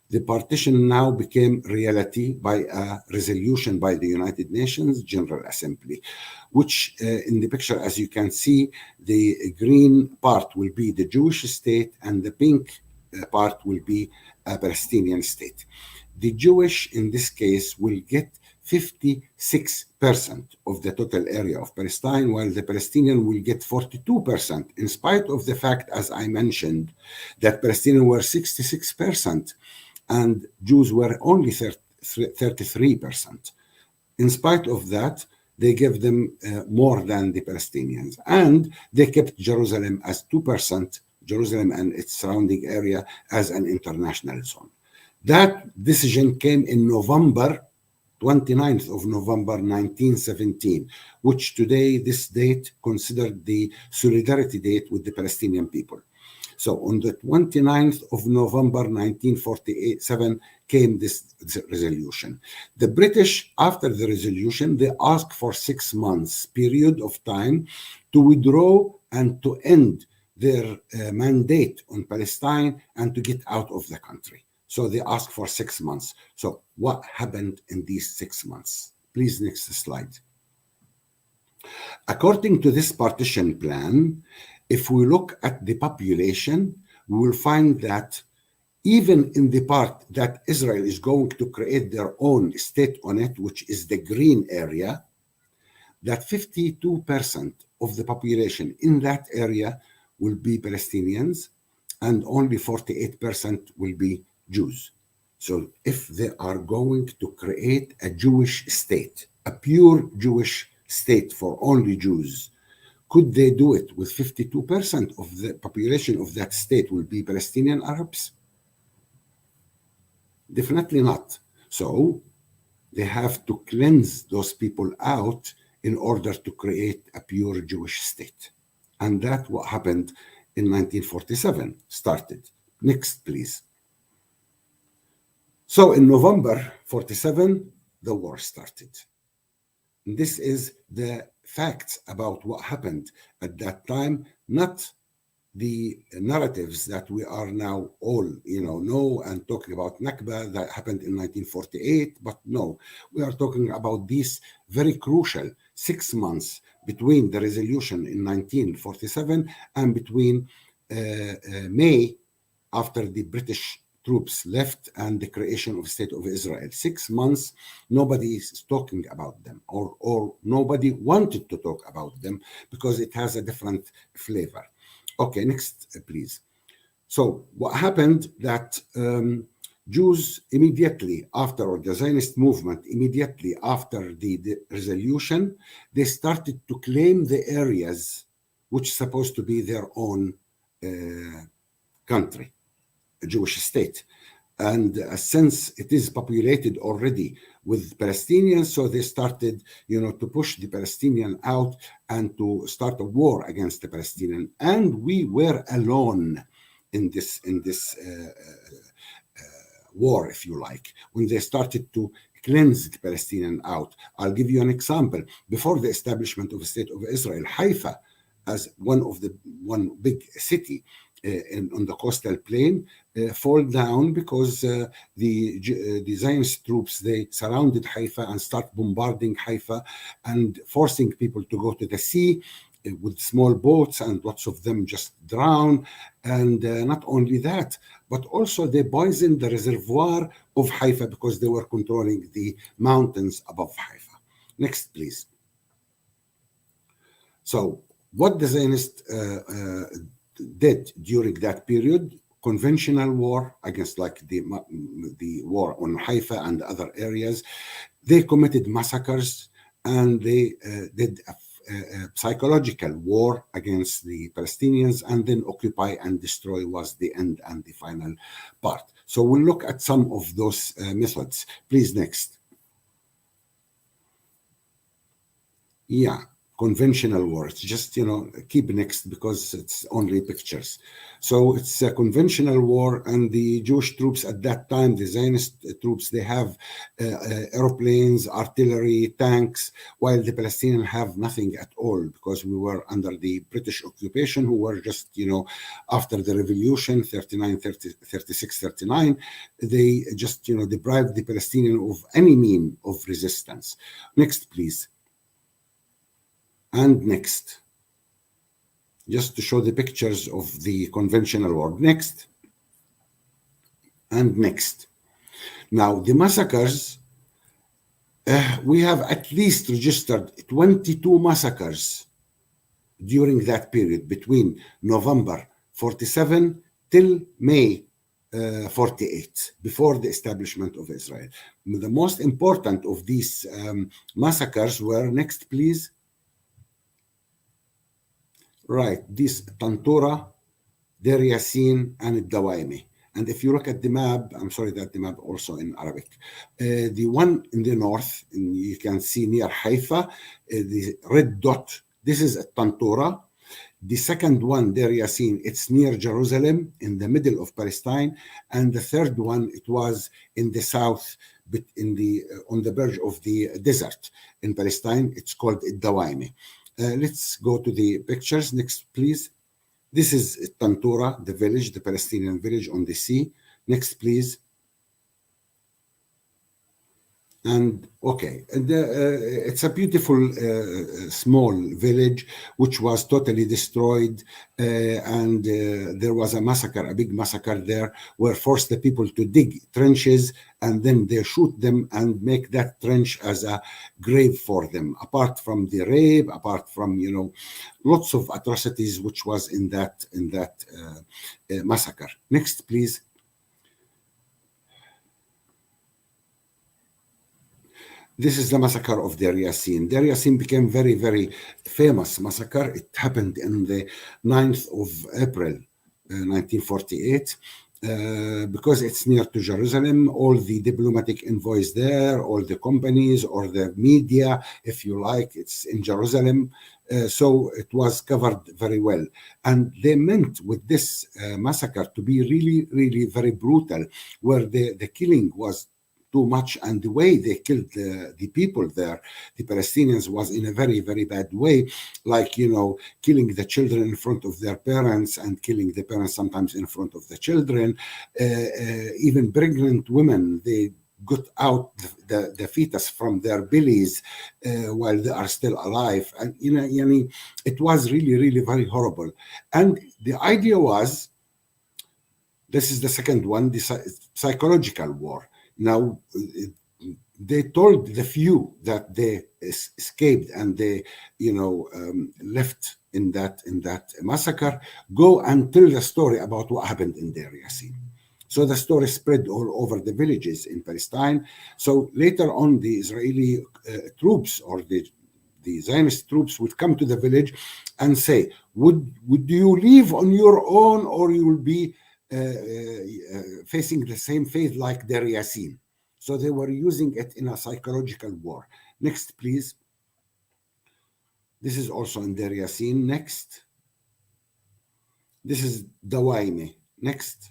The partition now became reality by a resolution by the United Nations General Assembly, which in the picture, as you can see, the green part will be the Jewish state and the pink part will be a Palestinian state. The Jewish, in this case, will get 56% of the total area of Palestine, while the Palestinians will get 42%, in spite of the fact, as I mentioned, that Palestinians were 66% and Jews were only 33%. In spite of that, they gave them more than the Palestinians. And they kept Jerusalem as 2%, Jerusalem and its surrounding area as an international zone. That decision came in November, 29th of November 1917, which today, this date, considered the solidarity date with the Palestinian people. So on the 29th of November 1947 came this resolution. The British, after the resolution, they asked for 6 months period of time to withdraw and to end their mandate on Palestine and to get out of the country. So they asked for 6 months. So what happened in these 6 months? Please, next slide. According to this partition plan, if we look at the population, we will find that even in the part that Israel is going to create their own state on it, which is the green area, that 52% of the population in that area will be Palestinians and only 48% will be Jews. So if they are going to create a Jewish state, a pure Jewish state for only Jews, could they do it with 52% of the population of that state will be Palestinian Arabs? Definitely not. So they have to cleanse those people out in order to create a pure Jewish state. And that's what happened in 1947, started. Next, please. So in November 47, the war started. And this is the facts about what happened at that time, not the narratives that we are now all, know and talking about Nakba that happened in 1948, but no, we are talking about these very crucial 6 months between the resolution in 1947 and between May, after the British troops left, and the creation of the State of Israel. 6 months, nobody is talking about them, or nobody wanted to talk about them because it has a different flavor. Okay, next, please. So what happened that Jews immediately after, or the Zionist movement, immediately after the resolution, they started to claim the areas which are supposed to be their own country, a Jewish state. And since it is populated already with Palestinians, so they started, to push the Palestinian out and to start a war against the Palestinian. And we were alone in this war, if you like, when they started to cleanse the Palestinian out. I'll give you an example. Before the establishment of the State of Israel, Haifa, as one big city on the coastal plain, fall down because the Zionist troops, they surrounded Haifa and start bombarding Haifa and forcing people to go to the sea with small boats, and lots of them just drown. And not only that, but also they poisoned the reservoir of Haifa because they were controlling the mountains above Haifa. Next, please. So what the Zionists did during that period, conventional war against, like the war on Haifa and other areas, they committed massacres, and they did a psychological war against the Palestinians, and then occupy and destroy was the end and the final part. So we'll look at some of those methods. Please, next. Yeah. Conventional war. It's just, keep next because it's only pictures. So it's a conventional war, and the Jewish troops at that time, the Zionist troops, they have airplanes, artillery, tanks, while the Palestinians have nothing at all because we were under the British occupation, who were just, after the revolution, 36, 39, they just, deprived the Palestinian of any mean of resistance. Next, please. And next, just to show the pictures of the conventional war. Next, and next. Now, the massacres, We have at least registered 22 massacres during that period between November 47 till May 48, before the establishment of Israel. The most important of these massacres were, next please, right, this Tantura, Deir Yassin, and Dawaimi. And if you look at the map, I'm sorry that the map also in Arabic, the one in the north, and you can see near Haifa, the red dot, this is Tantura. The second one, Deir Yassin, it's near Jerusalem, in the middle of Palestine. And the third one, it was in the south, in the on the verge of the desert in Palestine. It's called Dawaimi. Let's go to the pictures. Next, please. This is Tantura, the village, the Palestinian village on the sea. Next, please. And okay, it's a beautiful small village which was totally destroyed, and there was a massacre, a big massacre there, where forced the people to dig trenches, and then they shoot them and make that trench as a grave for them. Apart from the rape, apart from lots of atrocities which was in that massacre. Next, please. This is the massacre of Deir Yassin. Deir Yassin became very, very famous massacre. It happened in the 9th of April, 1948, because it's near to Jerusalem. All the diplomatic envoys there, all the companies or the media, if you like, it's in Jerusalem. So it was covered very well. And they meant with this massacre to be really, really very brutal, where the killing was too much, and the way they killed the people there, the Palestinians, was in a very, very bad way, like, killing the children in front of their parents and killing the parents sometimes in front of the children. Even pregnant women, they got out the fetus from their bellies while they are still alive. And, it was really, really very horrible. And the idea was, this is the second one, the psychological war. Now, they told the few that they escaped and they, left in that massacre, go and tell the story about what happened in Deir Yassin. So the story spread all over the villages in Palestine. So later on, the Israeli troops or the Zionist troops would come to the village and say, would you leave on your own, or you will be facing the same fate like Deir Yassin? So they were using it in a psychological war. Next, please. This is also in Deir Yassin. Next. This is Dawaimi. Next.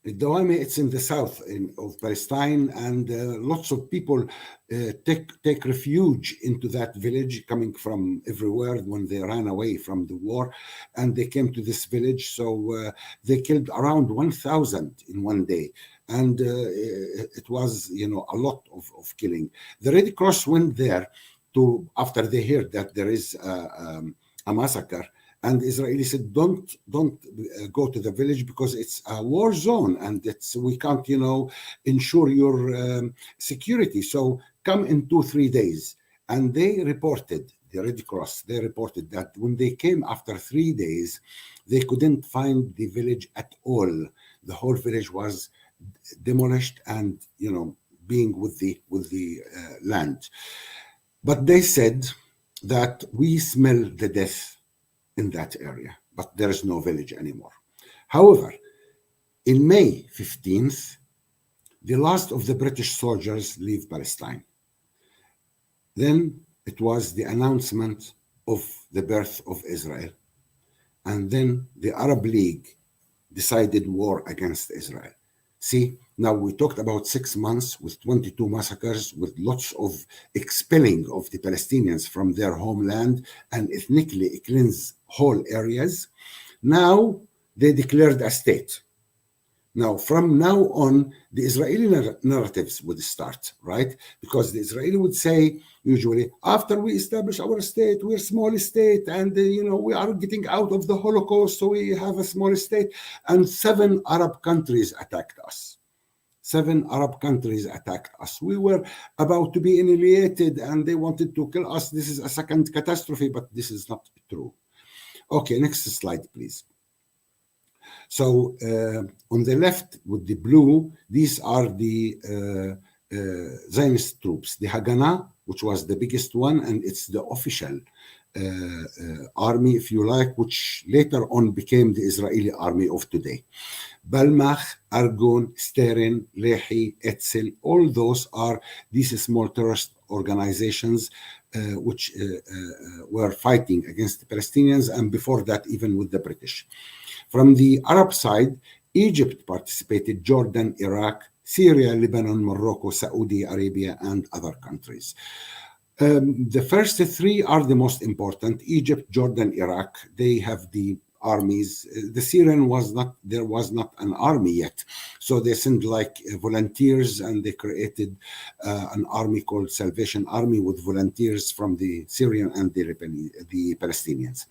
Dawaimi, it's in the south of Palestine, and lots of people take refuge into that village, coming from everywhere when they ran away from the war, and they came to this village. So they killed around 1,000 in one day, and it was, a lot of killing. The Red Cross went there after they heard that there is a massacre. And Israeli said, don't go to the village because it's a war zone, and we can't, ensure your security. So come in 2-3 days. And they reported, the Red Cross, they reported that when they came after 3 days, they couldn't find the village at all. The whole village was demolished and, being with the land. But they said that we smell the death in that area, but there is no village anymore. However, in May 15th, the last of the British soldiers leave Palestine. Then it was the announcement of the birth of Israel. And then the Arab League decided war against Israel. See, now we talked about 6 months with 22 massacres, with lots of expelling of the Palestinians from their homeland and ethnically cleanse whole areas. Now they declared a state. Now, from now on, the Israeli narratives would start, right? Because the Israeli would say, usually, after we establish our state, we're a small state, and we are getting out of the Holocaust, so we have a small state. And 7 Arab countries attacked us. 7 Arab countries attacked us. We were about to be annihilated and they wanted to kill us. This is a second catastrophe, but this is not true. Okay, next slide, please. So on the left with the blue, these are the Zionist troops, the Haganah, which was the biggest one, and it's the official army, if you like, which later on became the Israeli army of today. Balmach, Argun, Steren, Lehi, Etzel, all those are these small terrorist organizations which were fighting against the Palestinians, and before that, even with the British. From the Arab side, Egypt participated, Jordan, Iraq, Syria, Lebanon, Morocco, Saudi Arabia, and other countries. The first three are the most important: Egypt, Jordan, Iraq. They have the armies. The Syrian there was not an army yet. So they sent like volunteers, and they created an army called Salvation Army with volunteers from the Syrian and the Palestinians.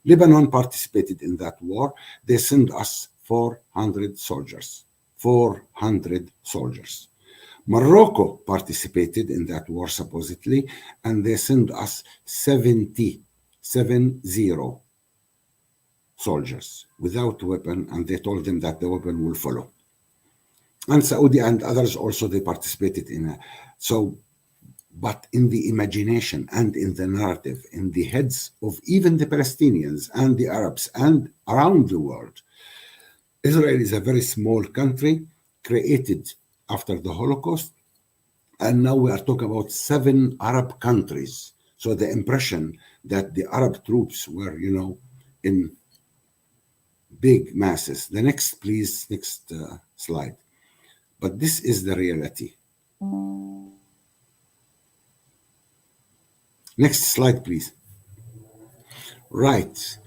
Lebanon participated in that war. They sent us 400 soldiers. 400 soldiers. Morocco participated in that war supposedly, and they sent us 70 soldiers without weapon, and they told them that the weapon will follow. And Saudi and others also, they participated in but in the imagination and in the narrative, in the heads of even the Palestinians and the Arabs and around the world, Israel is a very small country created after the Holocaust, and now we are talking about 7 Arab countries. So the impression that the Arab troops were, in big masses. The next, please, next slide. But this is the reality. Next slide, please. Right.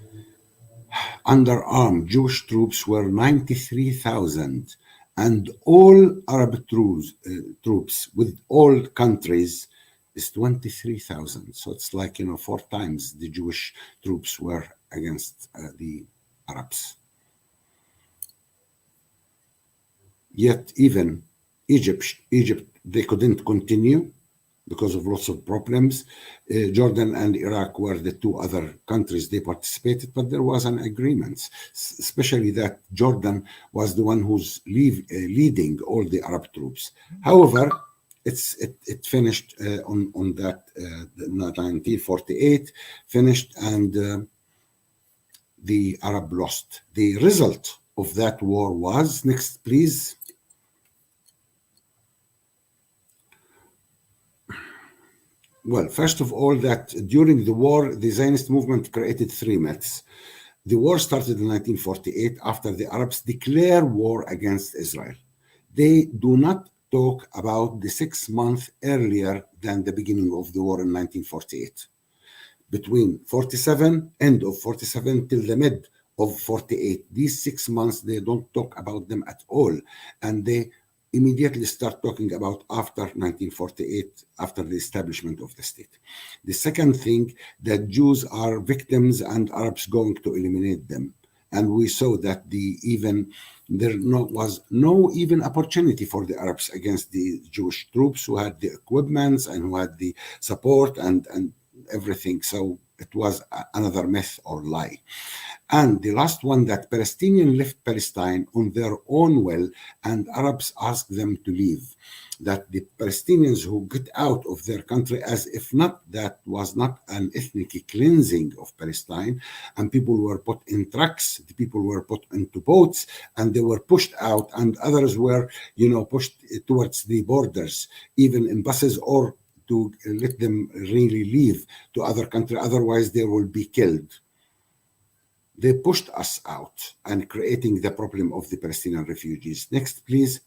Underarmed Jewish troops were 93,000, and all Arab troops with all countries is 23,000. So it's like 4 times the Jewish troops were against the Arabs. Yet even Egypt, they couldn't continue because of lots of problems. Jordan and Iraq were the 2 other countries they participated, but there was an agreement, especially that Jordan was the one who's leading all the Arab troops. However, it finished on that 1948, finished, and the Arab lost. The result of that war was, next please, well, first of all, that during the war, the Zionist movement created 3 myths. The war started in 1948 after the Arabs declared war against Israel. They do not talk about the 6 months earlier than the beginning of the war in 1948. Between 47, end of 47 till the mid of 48, these 6 months, they don't talk about them at all. And they immediately start talking about after 1948, after the establishment of the state. The second thing, that Jews are victims and Arabs going to eliminate them. And we saw that there was no even opportunity for the Arabs against the Jewish troops who had the equipment and who had the support and everything. So it was another myth or lie. And the last one, that Palestinians left Palestine on their own will and Arabs asked them to leave. That the Palestinians who get out of their country, as if not, that was not an ethnic cleansing of Palestine, and people were put in trucks, the people were put into boats, and they were pushed out, and others were, pushed towards the borders, even in buses, or to let them really leave to other countries, otherwise they will be killed. They pushed us out and creating the problem of the Palestinian refugees. Next, please.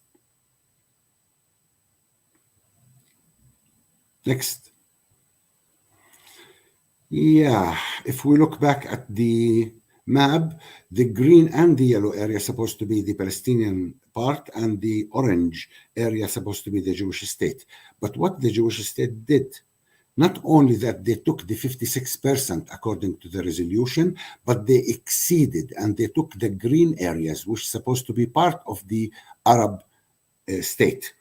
Next. Yeah, if we look back at the map, the green and the yellow area is supposed to be the Palestinian part, and the orange area is supposed to be the Jewish state. But what the Jewish state did, not only that they took the 56% according to the resolution, but they exceeded and they took the green areas, which is supposed to be part of the Arab state.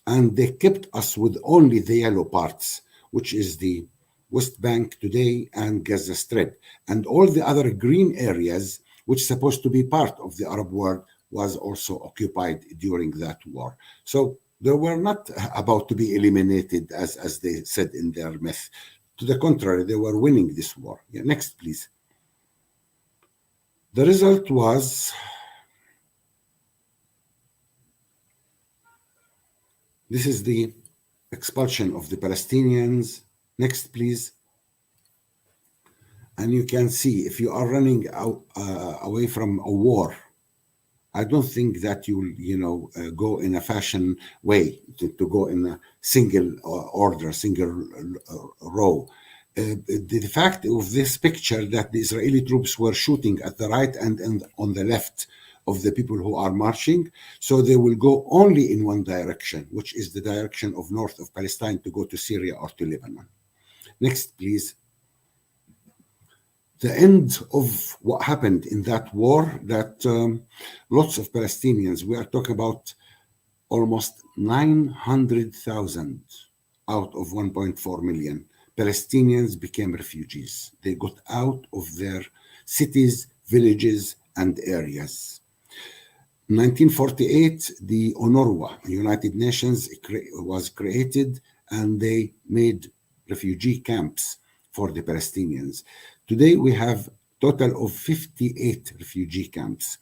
And they kept us with only the yellow parts, which is the West Bank today and Gaza Strip. And all the other green areas, which is supposed to be part of the Arab world, was also occupied during that war. So they were not about to be eliminated, as they said in their myth. To the contrary, they were winning this war. Yeah, next, please. The result was this is the expulsion of the Palestinians. Next, please. And you can see if you are running out, away from a war, I don't think that you'll, go in a fashion way to go in a single order, single row. The fact of this picture that the Israeli troops were shooting at the right and on the left of the people who are marching, so they will go only in one direction, which is the direction of north of Palestine to go to Syria or to Lebanon. Next, please. The end of what happened in that war, that lots of Palestinians, we are talking about almost 900,000 out of 1.4 million, Palestinians became refugees. They got out of their cities, villages, and areas. In 1948, the UNRWA, United Nations, was created, and they made refugee camps for the Palestinians. Today, we have a total of 58 refugee camps,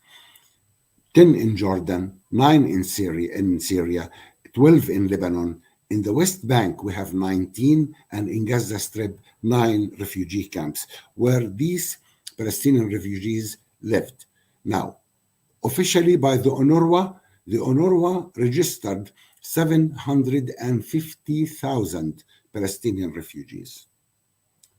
10 in Jordan, 9 in Syria, 12 in Lebanon. In the West Bank, we have 19, and in Gaza Strip, 9 refugee camps, where these Palestinian refugees lived. Now, officially by the UNRWA registered 750,000 Palestinian refugees.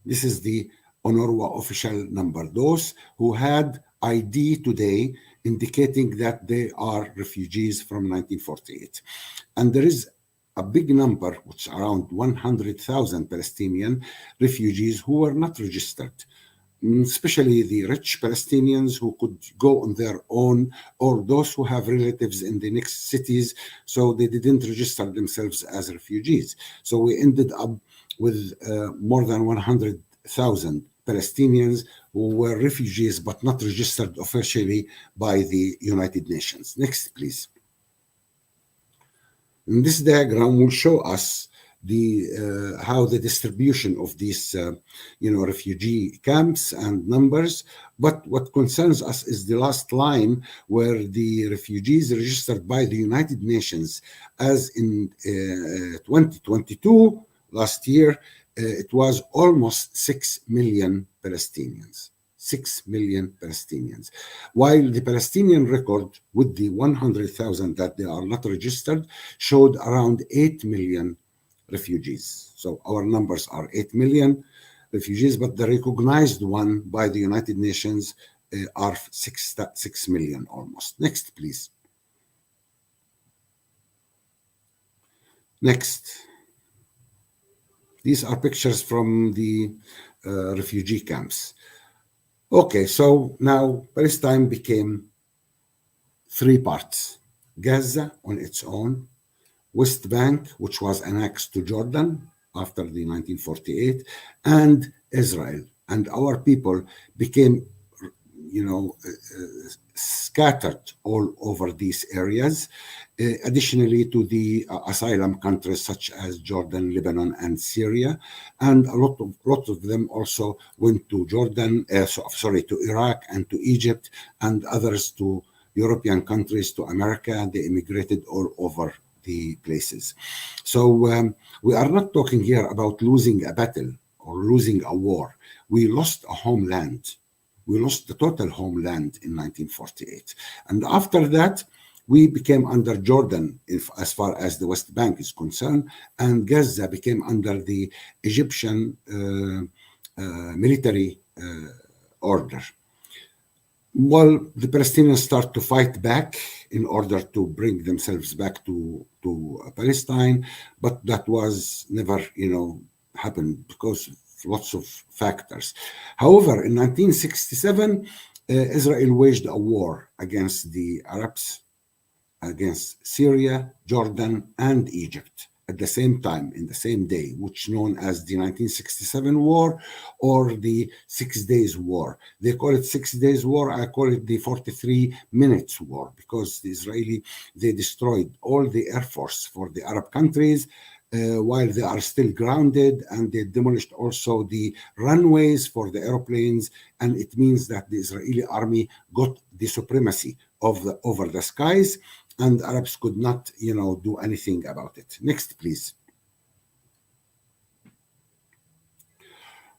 This is the UNRWA official number, those who had ID today indicating that they are refugees from 1948. And there is a big number, which is around 100,000 Palestinian refugees who were not registered, especially the rich Palestinians who could go on their own, or those who have relatives in the next cities, so they didn't register themselves as refugees. So we ended up with more than 100,000 Palestinians who were refugees but not registered officially by the United Nations. Next, please. And this diagram will show us the how the distribution of these refugee camps and numbers. But what concerns us is the last line, where the refugees registered by the United Nations, as in 2022, last year, it was almost 6 million Palestinians. 6 million Palestinians. While the Palestinian record, with the 100,000 that they are not registered, showed around 8 million refugees. So our numbers are 8 million refugees, but the recognized one by the United Nations are 6 million almost. Next, please. Next. These are pictures from the refugee camps. Okay, so now Palestine became 3 parts. Gaza on its own, West Bank, which was annexed to Jordan after the 1948, and Israel. And our people became, scattered all over these areas, additionally to the asylum countries such as Jordan, Lebanon, and Syria. And a lot of them also went to Jordan, to Iraq and to Egypt, and others to European countries, to America. They immigrated all over the places. So we are not talking here about losing a battle or losing a war. We lost a homeland. We lost the total homeland in 1948. And after that, we became under Jordan as far as the West Bank is concerned, and Gaza became under the Egyptian military order. Well, the Palestinians start to fight back in order to bring themselves back to Palestine, but that was never, happened because of lots of factors. However, in 1967, Israel waged a war against the Arabs, against Syria, Jordan, and Egypt at the same time, in the same day, which known as the 1967 war or the 6 Days War. They call it 6 Days War. I call it the 43 Minutes War, because the Israeli, they destroyed all the air force for the Arab countries while they are still grounded, and they demolished also the runways for the airplanes. And it means that the Israeli army got the supremacy over the skies, and Arabs could not, do anything about it. Next, please.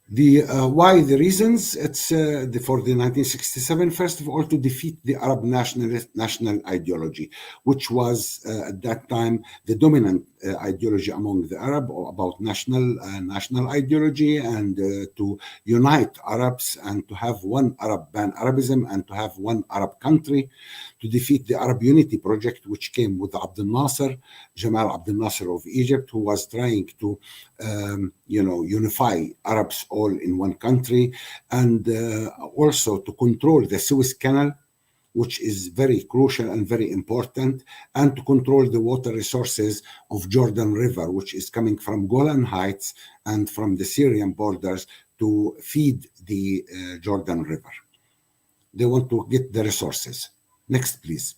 Why the reasons? It's for the 1967, first of all, to defeat the Arab national ideology, which was at that time the dominant ideology among the Arab, about national ideology, and to unite Arabs and to have one Arab, ban Arabism, and to have one Arab country, to defeat the Arab Unity Project, which came with Jamal Abdel Nasser of Egypt, who was trying to unify Arabs all in one country, and also to control the Suez Canal, which is very crucial and very important, and to control the water resources of Jordan River, which is coming from Golan Heights and from the Syrian borders to feed the Jordan River. They want to get the resources. Next, please.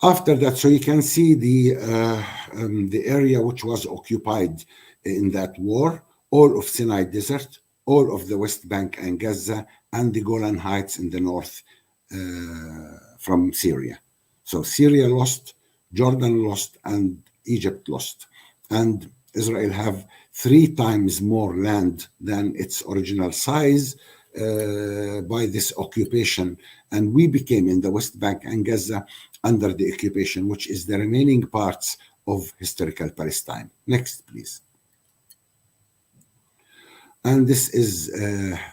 After that, so you can see the area which was occupied in that war, all of Sinai Desert, all of the West Bank and Gaza, and the Golan Heights in the north from Syria. So Syria lost, Jordan lost, and Egypt lost. And Israel have 3 times more land than its original size by this occupation. And we became, in the West Bank and Gaza, under the occupation, which is the remaining parts of historical Palestine. Next, please. And this is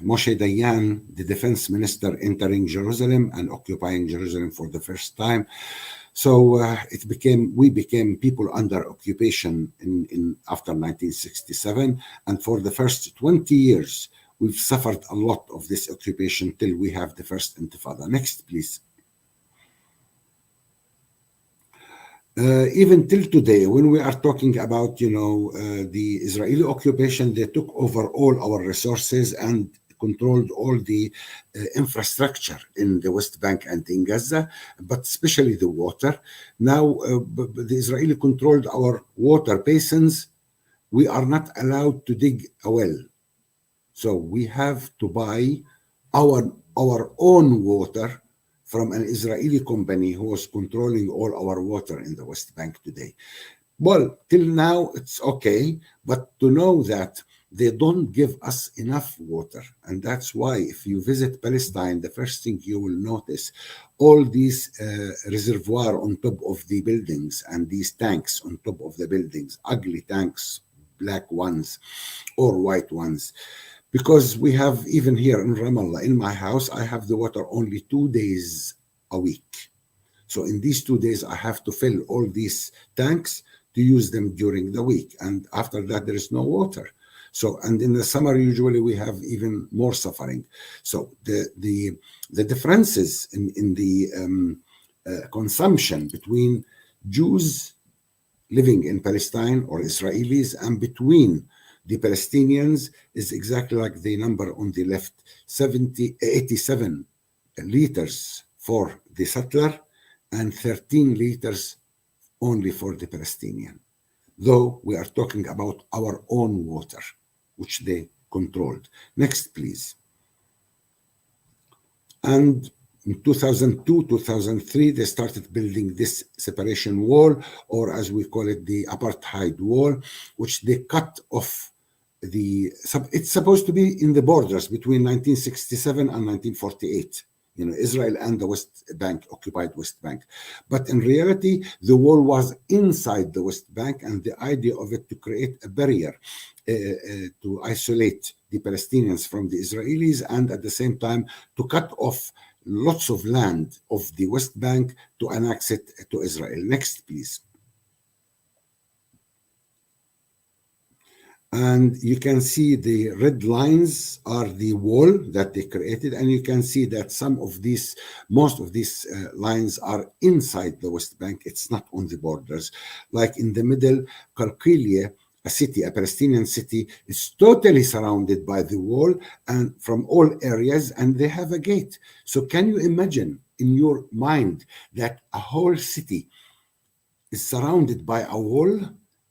Moshe Dayan, the defense minister, entering Jerusalem and occupying Jerusalem for the first time. So we became people under occupation after 1967, and for the first 20 years, we've suffered a lot of this occupation till we have the first Intifada. Next, please. Even till today, when we are talking about, the Israeli occupation, they took over all our resources and controlled all the infrastructure in the West Bank and in Gaza, but especially the water. Now, the Israeli controlled our water basins. We are not allowed to dig a well. So we have to buy our own water from an Israeli company who was controlling all our water in the West Bank today. Well, till now, it's okay, but to know that they don't give us enough water. And that's why if you visit Palestine, the first thing you will notice, all these reservoirs on top of the buildings and these tanks on top of the buildings, ugly tanks, black ones or white ones. Because we have, even here in Ramallah, in my house, I have the water only 2 days a week. So in these 2 days, I have to fill all these tanks to use them during the week. And after that, there is no water. So, and in the summer, usually we have even more suffering. So the differences in the consumption between Jews living in Palestine or Israelis and between the Palestinians is exactly like the number on the left, 87 liters for the settler and 13 liters only for the Palestinian. Though we are talking about our own water, which they controlled. Next, please. And in 2002, 2003, they started building this separation wall, or as we call it, the apartheid wall, which they cut off it's supposed to be in the borders between 1967 and 1948. Israel and the West Bank, occupied West Bank. But in reality, the wall was inside the West Bank, and the idea of it to create a barrier to isolate the Palestinians from the Israelis, and at the same time to cut off lots of land of the West Bank to annex it to Israel. Next, please. And you can see the red lines are the wall that they created. And you can see that most of these lines are inside the West Bank. It's not on the borders. Like in the middle, Qalqilia, a city, a Palestinian city, is totally surrounded by the wall and from all areas, and they have a gate. So can you imagine in your mind that a whole city is surrounded by a wall,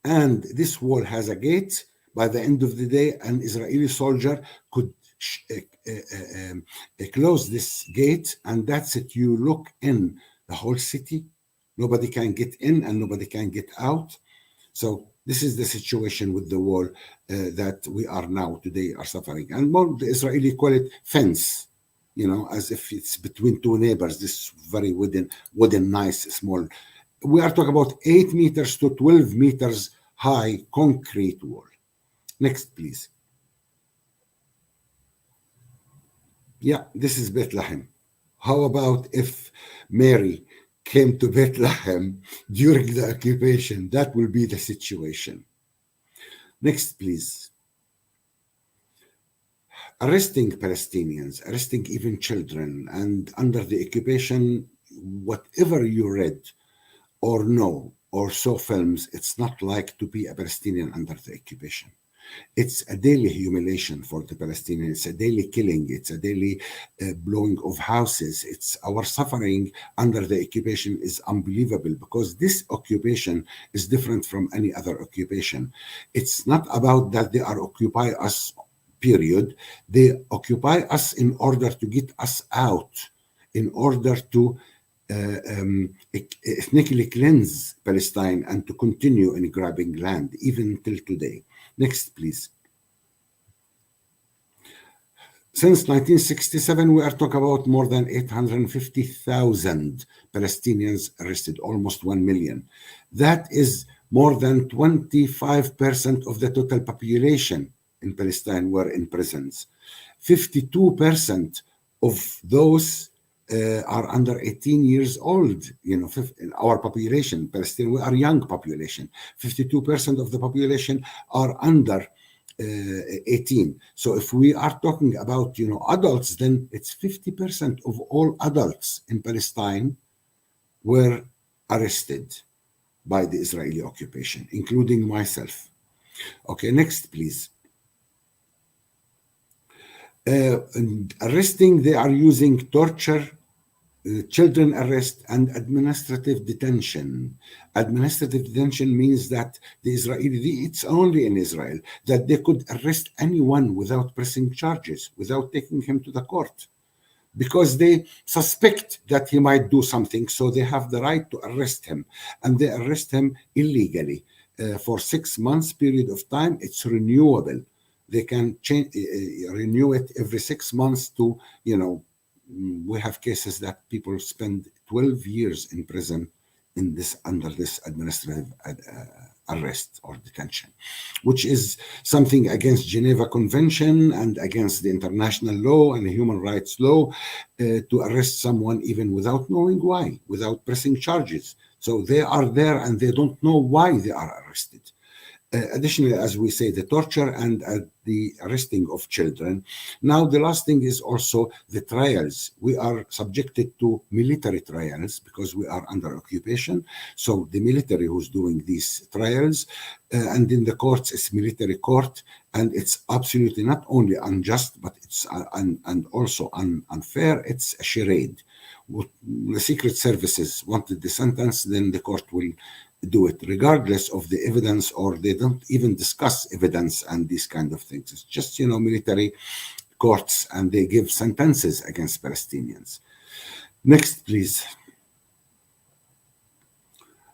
and this wall has a gate? By the end of the day, an Israeli soldier could close this gate, and that's it. You look in the whole city. Nobody can get in and nobody can get out. So this is the situation with the wall that we are now today are suffering. And more, the Israeli call it fence, as if it's between two neighbors, this very wooden, nice, small. We are talking about 8 meters to 12 meters high concrete wall. Next, please. Yeah, this is Bethlehem. How about if Mary came to Bethlehem during the occupation? That will be the situation. Next, please. Arresting Palestinians, arresting even children, and under the occupation, whatever you read or know or saw films, it's not like to be a Palestinian under the occupation. It's a daily humiliation for the Palestinians. It's a daily killing. It's a daily blowing of houses. It's our suffering under the occupation is unbelievable, because this occupation is different from any other occupation. It's not about that they are occupy us, period. They occupy us in order to get us out, in order to ethnically cleanse Palestine and to continue in grabbing land, even till today. Next, please. Since 1967, we are talking about more than 850,000 Palestinians arrested, almost 1 million. That is more than 25% of the total population in Palestine were in prisons. 52% of those are under 18 years old. In our population, Palestine, we are young population. 52% of the population are under 18. So if we are talking about, adults, then it's 50% of all adults in Palestine were arrested by the Israeli occupation, including myself. Okay, next, please. Arresting, they are using torture, children arrest, and administrative detention. Administrative detention means that it's only in Israel that they could arrest anyone without pressing charges, without taking him to the court, because they suspect that he might do something, so they have the right to arrest him, and they arrest him illegally for 6 months period of time. It's renewable. They can renew it every 6 months to, we have cases that people spend 12 years in prison under this administrative arrest or detention, which is something against Geneva Convention and against the international law and the human rights law, to arrest someone even without knowing why, without pressing charges. So they are there and they don't know why they are arrested. Additionally, as we say, the torture and the arresting of children. Now, the last thing is also the trials. We are subjected to military trials because we are under occupation. So the military who's doing these trials, and in the courts, it's military court, and it's absolutely not only unjust, but it's and also unfair. It's a charade. The secret services wanted the sentence, then the court will do it regardless of the evidence, or they don't even discuss evidence and these kind of things. It's just, military courts, and they give sentences against Palestinians. Next, please.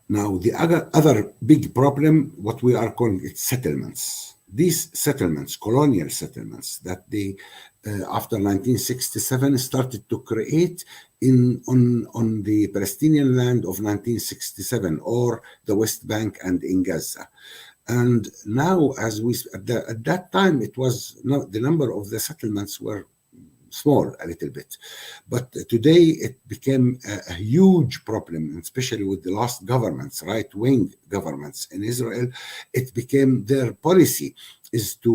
Now, the other big problem, what we are calling it settlements. These settlements, colonial settlements, that they, after 1967, started to create on the Palestinian land of 1967, or the West Bank and in Gaza. And now, at that time, it was the number of the settlements were small a little bit. But today it became a huge problem, especially with the last governments, right-wing governments in Israel. It became their policy is to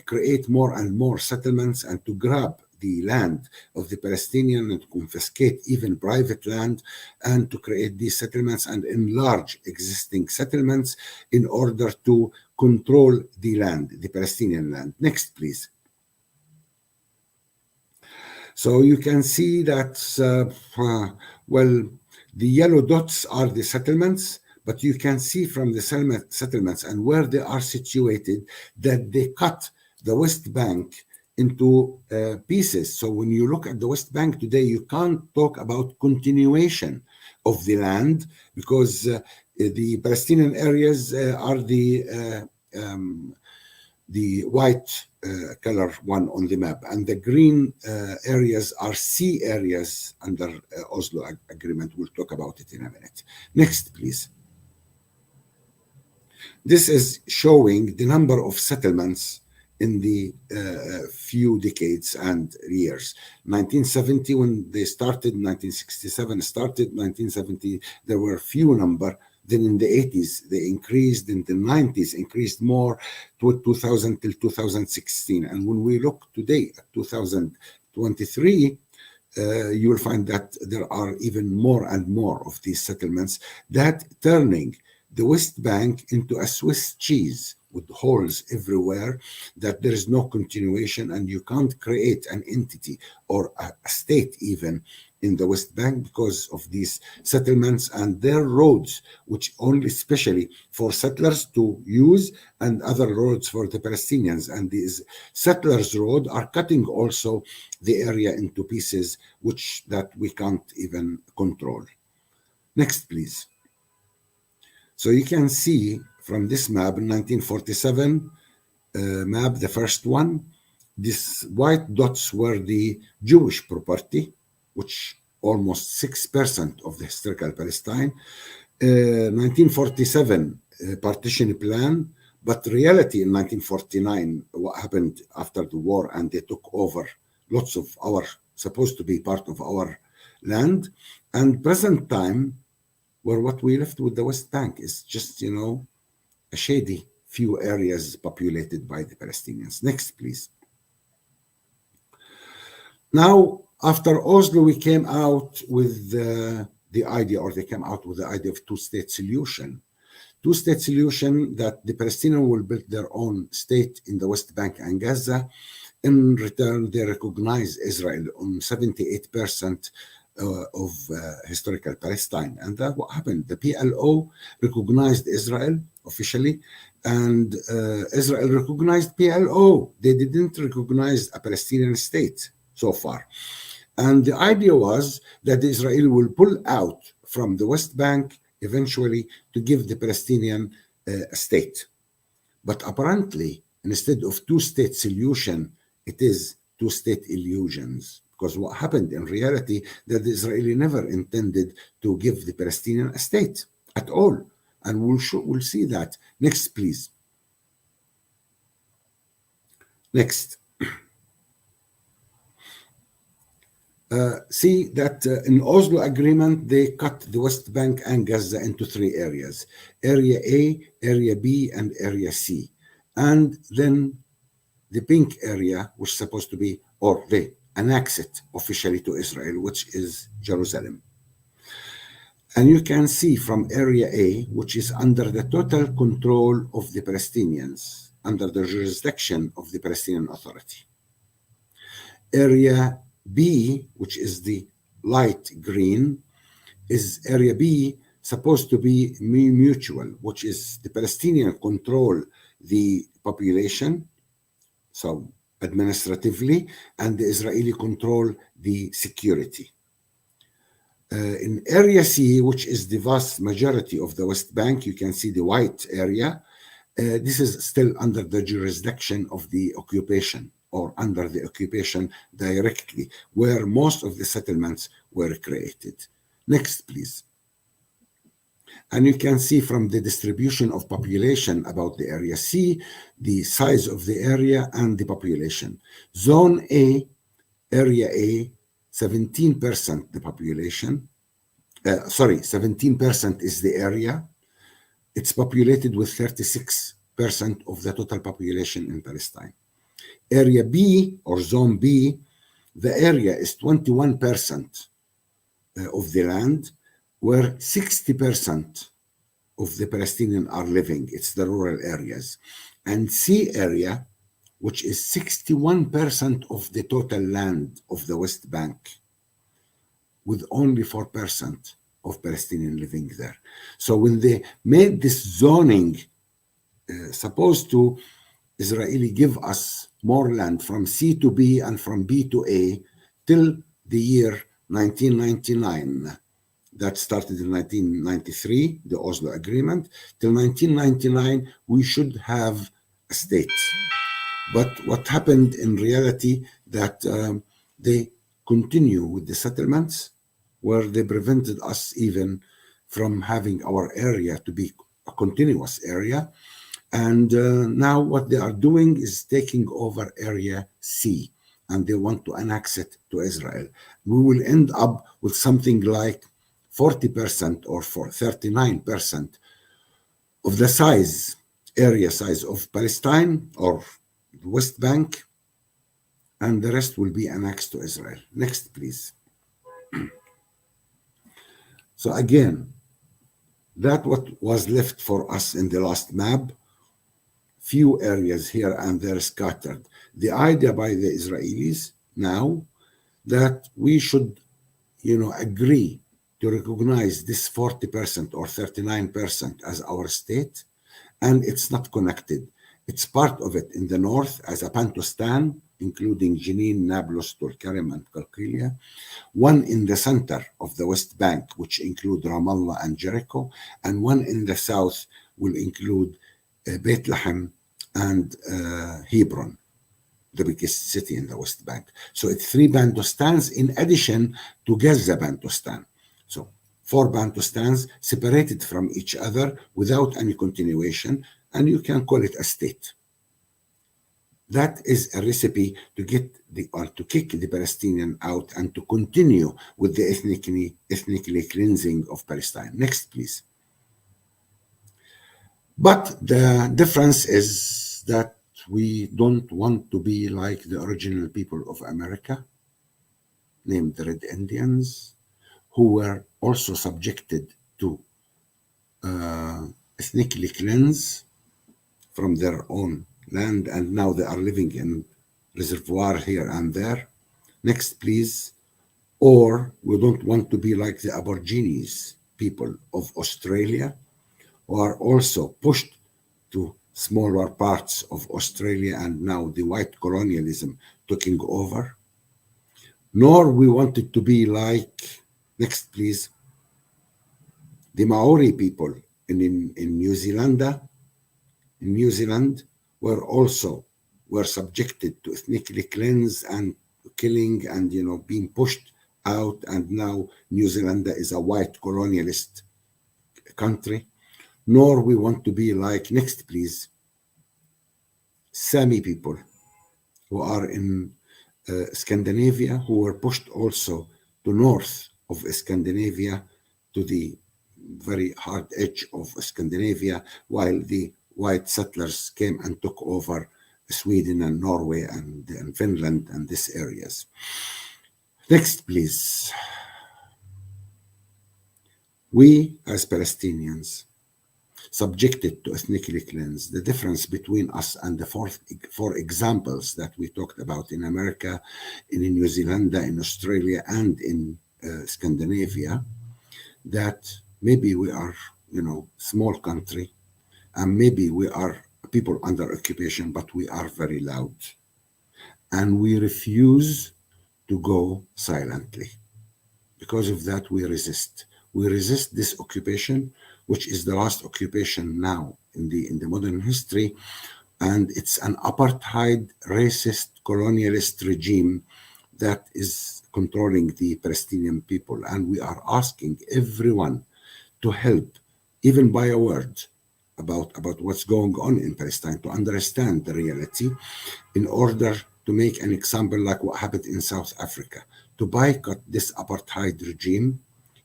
create more and more settlements and to grab the land of the Palestinian and to confiscate even private land and to create these settlements and enlarge existing settlements in order to control the land, the Palestinian land. Next, please. So you can see that, well, the yellow dots are the settlements, but you can see from the settlements and where they are situated that they cut the West Bank into pieces. So when you look at the West Bank today, you can't talk about continuation of the land because the Palestinian areas are the white color one on the map, and the green areas are sea areas under Oslo Agreement. We'll talk about it in a minute. Next, please. This is showing the number of settlements in the few decades and years. 1970 when they started, 1967 started, 1970 there were few number. Then in the 80s they increased, in the 90s increased more, to 2000 till 2016. And when we look today at 2023, you will find that there are even more and more of these settlements that turning the West Bank into a Swiss cheese with holes everywhere, that there is no continuation and you can't create an entity or a state even in the West Bank because of these settlements and their roads, which only specially for settlers to use and other roads for the Palestinians. And these settlers' road are cutting also the area into pieces, which that we can't even control. Next, please. So you can see from this map, 1947 map, the first one, these white dots were the Jewish property, which almost 6% of the historical Palestine. 1947 partition plan, but reality in 1949, what happened after the war, and they took over lots of our, supposed to be part of our land. And present time, where what we left with the West Bank is just, you know, a shady few areas populated by the Palestinians. Next, please. Now, after Oslo, we came out with the idea, or they came out with the idea of two-state solution. Two-state solution that the Palestinians will build their own state in the West Bank and Gaza. In return, they recognize Israel on 78% of historical Palestine. And that what happened. The PLO recognized Israel officially, and Israel recognized PLO. They didn't recognize a Palestinian state so far. And the idea was that Israel will pull out from the West Bank eventually to give the Palestinian a state. But apparently, instead of two-state solution, it is two-state illusions. Because what happened in reality, that the Israeli never intended to give the Palestinian a state at all. And we'll see that. Next, please. Next. See that in Oslo Agreement, they cut the West Bank and Gaza into three areas. Area A, Area B, and Area C. And then the pink area, which is supposed to be, or they annex it officially to Israel, which is Jerusalem. And you can see from Area A, which is under the total control of the Palestinians, under the jurisdiction of the Palestinian Authority. Area B, which is the light green, is Area B supposed to be mutual, which is the Palestinian control the population, so administratively, and the Israeli control the security. In Area C, which is the vast majority of the West Bank, you can see the white area. This is still under the jurisdiction of the occupation, or under the occupation directly, where most of the settlements were created. Next, please. And you can see from the distribution of population about the Area C, the size of the area and the population. Zone A Area A, 17% the population. 17% is the area. It's populated with 36% of the total population in Palestine. Area B, or Zone B, the area is 21% of the land, where 60% of the Palestinians are living. It's the rural areas. And C area, which is 61% of the total land of the West Bank, with only 4% of Palestinians living there. So when they made this zoning, supposed to Israeli give us more land from C to B and from B to A till the year 1999. That started in 1993, the Oslo Agreement. Till 1999, we should have a state. But what happened in reality that they continue with the settlements where they prevented us even from having our area to be a continuous area. And now what they are doing is taking over Area C, and they want to annex it to Israel. We will end up with something like 40% or 39% of the area size of Palestine or the West Bank, and the rest will be annexed to Israel. Next, please. So again, that what was left for us in the last map. Few areas here and there scattered. The idea by the Israelis now that we should, agree to recognize this 40% or 39% as our state, and it's not connected. It's part of it in the north as a Pantostan, including Jenin, Nablus, Tulkarem, and Qalqilia. One in the center of the West Bank, which include Ramallah and Jericho, and one in the south will include Bethlehem and Hebron, the biggest city in the West Bank. So it's 3 Bantustans in addition to Gaza Bantustan. So 4 Bantustans separated from each other without any continuation, and you can call it a state. That is a recipe to kick the Palestinian out and to continue with the ethnically cleansing of Palestine. Next, please. But the difference is that we don't want to be like the original people of America, named the Red Indians, who were also subjected to ethnically cleanse from their own land, and now they are living in reservoir here and there. Next, please. Or we don't want to be like the Aborigines people of Australia, who are also pushed to smaller parts of Australia, and now the white colonialism taking over. Nor we wanted to be like, next please, the Maori people in New Zealand. In New Zealand, were subjected to ethnically cleanse and killing and being pushed out, and now New Zealand is a white colonialist country. Nor we want to be like, next please, Sami people who are in Scandinavia, who were pushed also to north of Scandinavia, to the very hard edge of Scandinavia, while the white settlers came and took over Sweden and Norway and Finland and these areas. Next, please. We as Palestinians, subjected to ethnically cleanse, the difference between us and the four examples that we talked about in America, in New Zealand, in Australia, and in Scandinavia, that maybe we are, small country, and maybe we are people under occupation, but we are very loud. And we refuse to go silently. Because of that, we resist. We resist this occupation, which is the last occupation now in the modern history, and it's an apartheid, racist, colonialist regime that is controlling the Palestinian people. And we are asking everyone to help, even by a word, about what's going on in Palestine, to understand the reality in order to to make an example like what happened in South Africa, to boycott this apartheid regime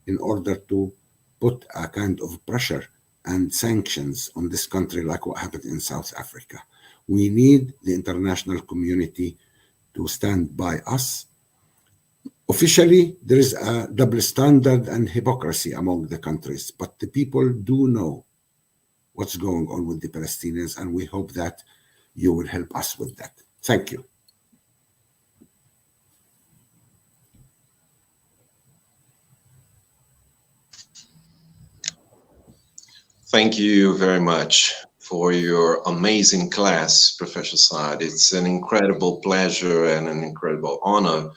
in order to put a kind of pressure and sanctions on this country like what happened in South Africa. We need the international community to stand by us. Officially, there is a double standard and hypocrisy among the countries, but the people do know what's going on with the Palestinians, and we hope that you will help us with that. Thank you. Thank you very much for your amazing class, Professor Saad. It's an incredible pleasure and an incredible honor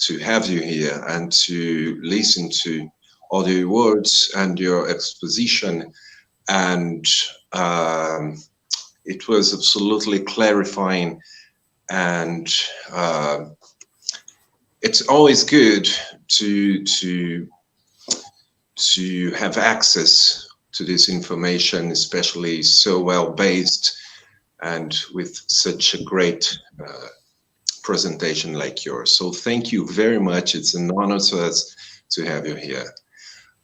to have you here and to listen to all your words and your exposition. And it was absolutely clarifying, and it's always good to have access to this information, especially so well based and with such a great presentation like yours. So thank you very much. It's an honor to us to have you here.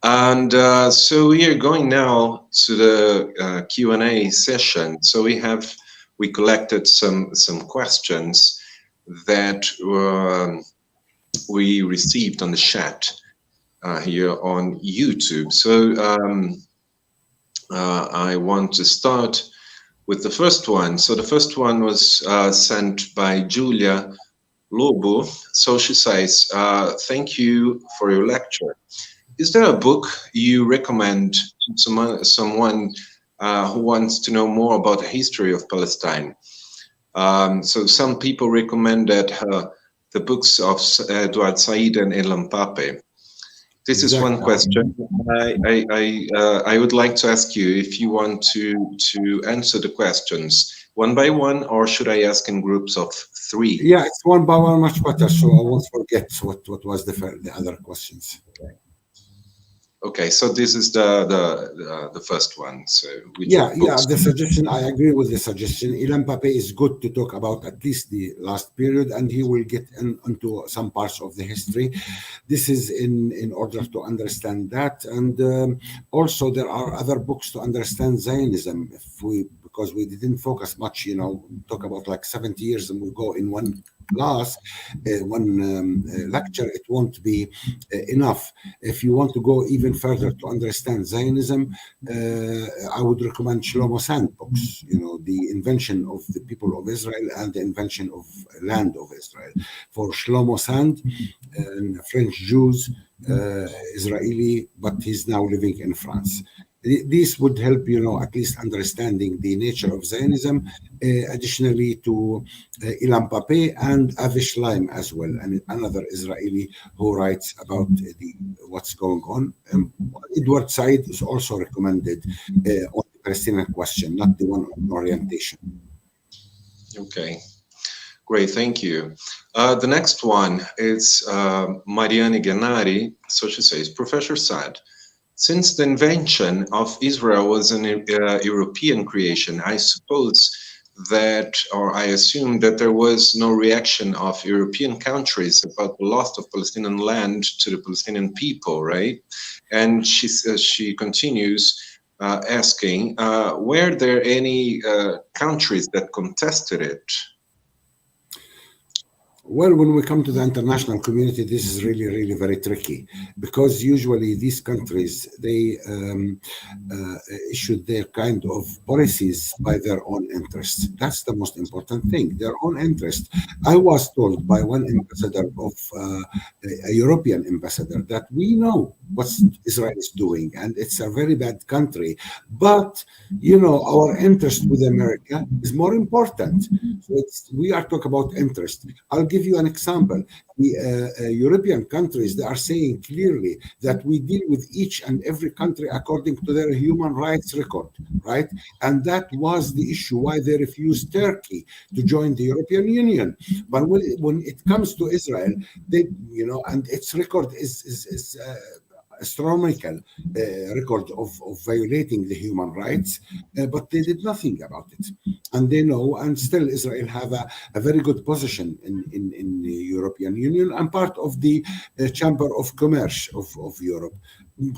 And so we are going now to the Q&A session. So we collected some questions that we received on the chat here on YouTube. So I want to start with the first one. So the first one was sent by Julia Lobo. So she says, thank you for your lecture. Is there a book you recommend to someone who wants to know more about the history of Palestine? So some people recommend that the books of Edward Said and Elam Pape. This is one question. I would like to ask you if you want to answer the questions one by one, or should I ask in groups of 3? Yeah, it's one by one, much better, so I won't forget what was the other questions. Okay, so this is the first one. So the suggestion, I agree with the suggestion. Elam Pape is good to talk about at least the last period, and he will get into some parts of the history. This is in order to understand that, and also there are other books to understand Zionism. Because we didn't focus much, talk about like 70 years, and we go in one class, one lecture, it won't be enough. If you want to go even further to understand Zionism, I would recommend Shlomo Sand books, the invention of the people of Israel and the invention of land of Israel. For Shlomo Sand, French Jews, Israeli, but he's now living in France. This would help, at least understanding the nature of Zionism, additionally to Elam Pape and Avi Shlaim as well, and another Israeli who writes about what's going on. Edward Said is also recommended on the Palestinian question, not the one on orientation. Okay, great, thank you. The next one is Mariani Gennari. So she says, Professor Saad, since the invention of Israel was an European creation, I suppose that, or I assume that there was no reaction of European countries about the loss of Palestinian land to the Palestinian people, right? And she continues asking, were there any countries that contested it? Well, when we come to the international community, this is really, really very tricky, because usually these countries, they issue their kind of policies by their own interests. That's the most important thing, their own interest. I was told by one ambassador of a European ambassador that we know what Israel is doing, and it's a very bad country. But, our interest with America is more important. So we are talking about interest. I'll give you an example. The European countries, they are saying clearly that we deal with each and every country according to their human rights record, right? And that was the issue why they refused Turkey to join the European Union. But when it comes to Israel, they, and its record is astronomical record of violating the human rights, but they did nothing about it. and they know, and still Israel have a very good position in the European Union and part of the Chamber of Commerce of Europe.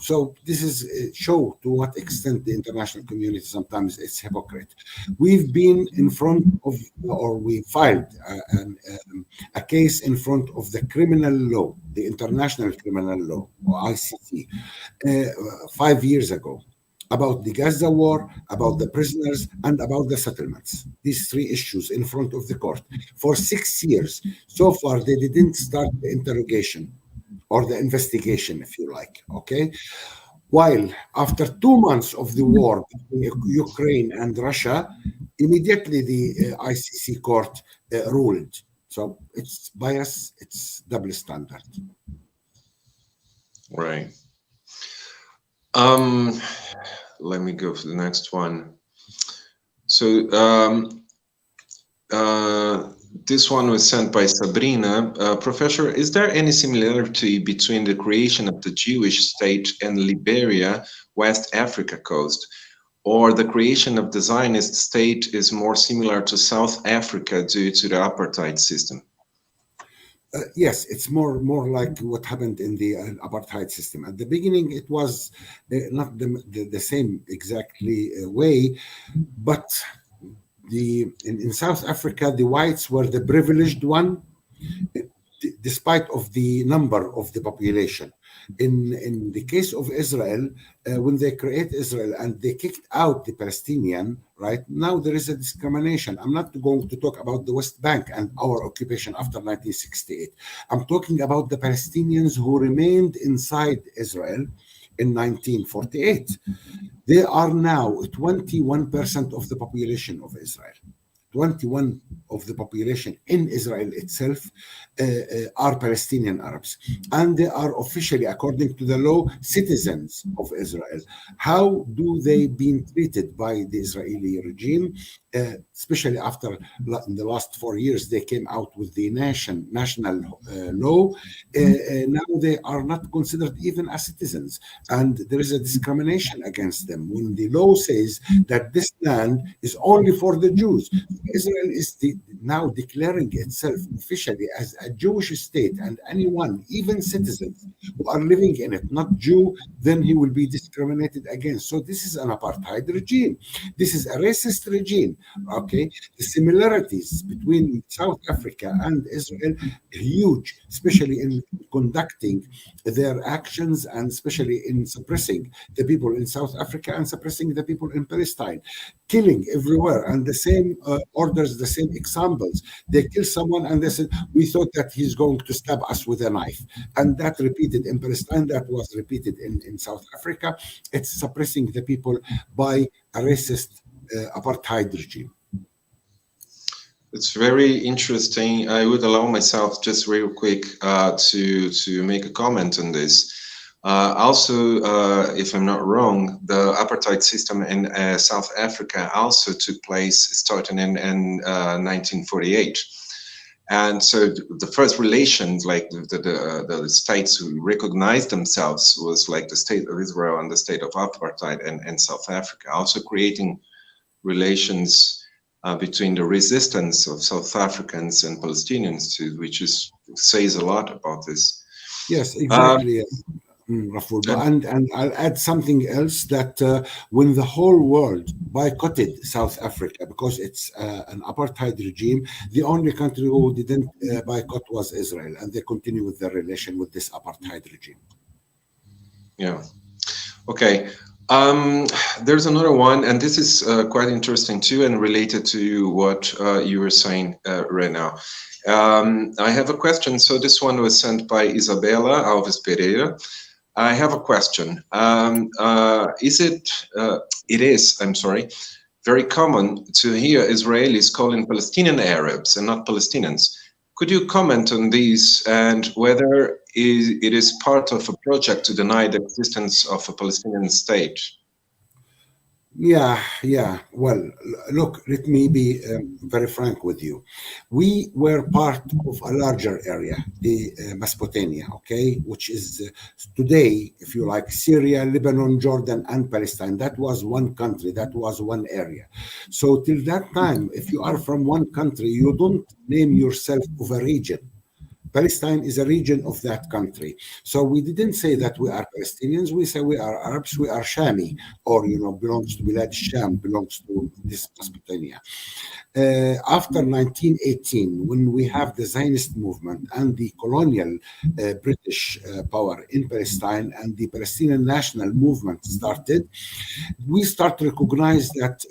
So this is show to what extent the international community sometimes is hypocrite. We've been in front of, or we filed a case in front of the criminal law, the International Criminal Law, or ICC, 5 years ago, about the Gaza war, about the prisoners, and about the settlements. These three issues in front of the court. For 6 years, so far, they didn't start the interrogation or the investigation, if you like, okay? While after 2 months of the war between Ukraine and Russia, immediately the ICC court ruled. So it's bias, it's double standard. Right. Let me go for the next one. So this one was sent by Sabrina. Professor, is there any similarity between the creation of the Jewish state and Liberia, West Africa coast, or the creation of the Zionist state is more similar to South Africa due to the apartheid system? Yes, it's more like what happened in the apartheid system. At the beginning, it was not the same exactly way, but in South Africa, the whites were the privileged one, despite of the number of the population. In the case of Israel, when they create Israel and they kicked out the Palestinian, right, now there is a discrimination. I'm not going to talk about the West Bank and our occupation after 1968. I'm talking about the Palestinians who remained inside Israel in 1948. They are now 21% of the population of Israel. 21 of the population in Israel itself are Palestinian Arabs, and they are officially, according to the law, citizens of Israel. How do they been treated by the Israeli regime, especially after in the last 4 years they came out with the national law? Now they are not considered even as citizens, and there is a discrimination against them when the law says that this land is only for the Jews. Israel is now declaring itself officially as a Jewish state, and anyone, even citizens who are living in it, not Jew, then he will be discriminated against. So this is an apartheid regime. This is a racist regime, okay? The similarities between South Africa and Israel are huge, especially in conducting their actions and especially in suppressing the people in South Africa and suppressing the people in Palestine, killing everywhere, and the same orders, the same examples. They kill someone and they said, we thought that he's going to stab us with a knife. And that repeated in Palestine, that was repeated in South Africa. It's suppressing the people by a racist apartheid regime. It's very interesting. I would allow myself just real quick to make a comment on this. Also, if I'm not wrong, the apartheid system in South Africa also took place starting in 1948. And so the first relations, like the states who recognized themselves, was like the state of Israel and the state of apartheid and South Africa, also creating relations between the resistance of South Africans and Palestinians, too, which says a lot about this. Yes, exactly. And I'll add something else, that when the whole world boycotted South Africa because it's an apartheid regime, the only country who didn't boycott was Israel, and they continue with their relation with this apartheid regime. Yeah. Okay. There's another one, and this is quite interesting too, and related to what you were saying right now. I have a question. So this one was sent by Isabella Alves Pereira. I have a question. It is, very common to hear Israelis calling Palestinian Arabs and not Palestinians. Could you comment on these and whether it is part of a project to deny the existence of a Palestinian state? Yeah. Well, look, let me be very frank with you. We were part of a larger area, the Mesopotamia, okay, which is today, if you like, Syria, Lebanon, Jordan, and Palestine. That was one country, that was one area. So till that time, if you are from one country, you don't name yourself of a region. Palestine is a region of that country. So we didn't say that we are Palestinians. We say we are Arabs, we are Shami, or, belongs to Bilad Sham, belongs to this Mesopotamia. After 1918, when we have the Zionist movement and the colonial British power in Palestine and the Palestinian national movement started, we start to recognize that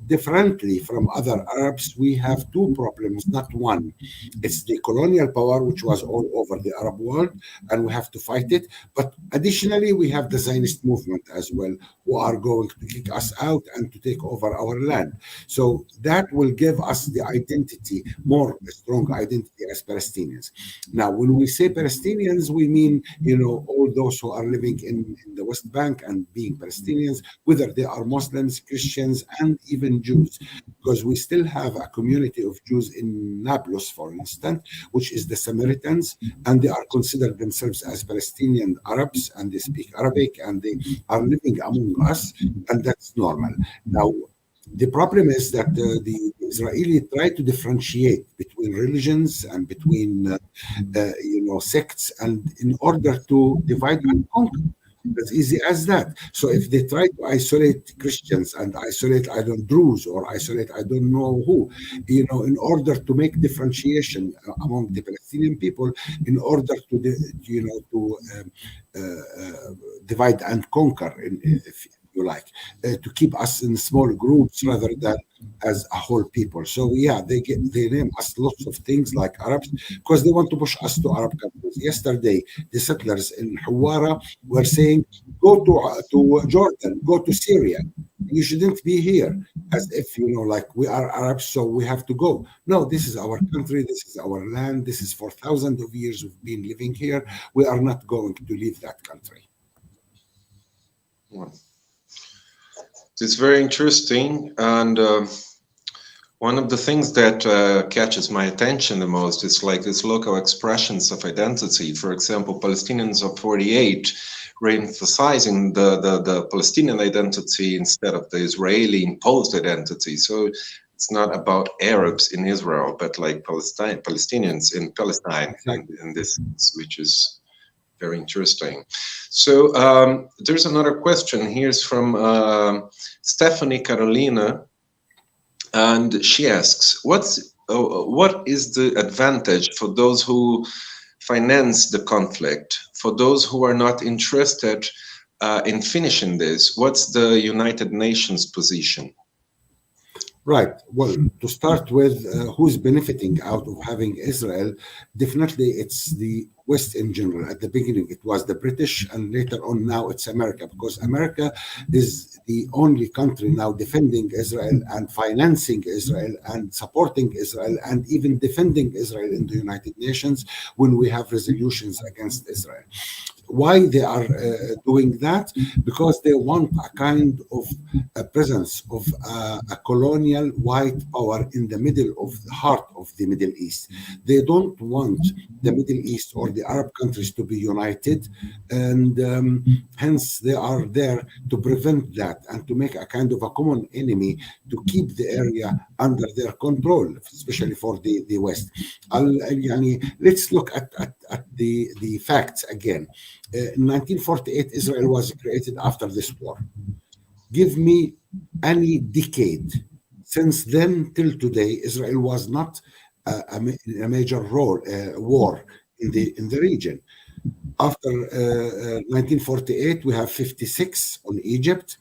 differently from other Arabs, we have two problems, not one. It's the colonial power, which was all over the Arab world, and we have to fight it. But additionally, we have the Zionist movement as well, who are going to kick us out and to take over our land. So that will give us the identity, more strong identity as Palestinians. Now, when we say Palestinians, we mean, all those who are living in the West Bank and being Palestinians, whether they are Muslims, Christians, and even Jews, because we still have a community of Jews in Nablus, for instance, which is the Samaritans, and they are considered themselves as Palestinian Arabs, and they speak Arabic, and they are living among us, and that's normal. Now, the problem is that the Israeli try to differentiate between religions and between, sects, and in order to divide and conquer. As easy as that. So if they try to isolate Christians and isolate, Druze, or isolate, I don't know who, in order to make differentiation among the Palestinian people, in order to divide and conquer, if you like, to keep us in small groups rather than as a whole people. So yeah, they name us lots of things like Arabs because they want to push us to Arab countries. Yesterday, the settlers in Hawara were saying, go to Jordan, go to Syria. You shouldn't be here, as if, like we are Arabs, so we have to go. No, this is our country, this is our land, this is for thousands of years we've been living here. We are not going to leave that country. Well, it's very interesting, and one of the things that catches my attention the most is like these local expressions of identity. For example, Palestinians of 48 re-emphasizing the Palestinian identity instead of the Israeli imposed identity. So it's not about Arabs in Israel, but like Palestinians in Palestine, in this, which is very interesting. So there's another question. Here's from Stephanie Carolina, and she asks, what is the advantage for those who finance the conflict? For those who are not interested in finishing this, what's the United Nations position? Right. Well, to start with, who's benefiting out of having Israel? Definitely, it's the West in general. At the beginning, it was the British, and later on now it's America, because America is the only country now defending Israel and financing Israel and supporting Israel and even defending Israel in the United Nations when we have resolutions against Israel. Why they are doing that? Because they want a kind of a presence of a colonial white power in the middle of the heart of the Middle East. They don't want the Middle East or the Arab countries to be united, and hence they are there to prevent that and to make a kind of a common enemy to keep the area under their control, especially for the West. Let's look at the facts again. In 1948, Israel was created after this war. Give me any decade since then till today, Israel was not a major war in the region. After 1948, we have 56 on Egypt.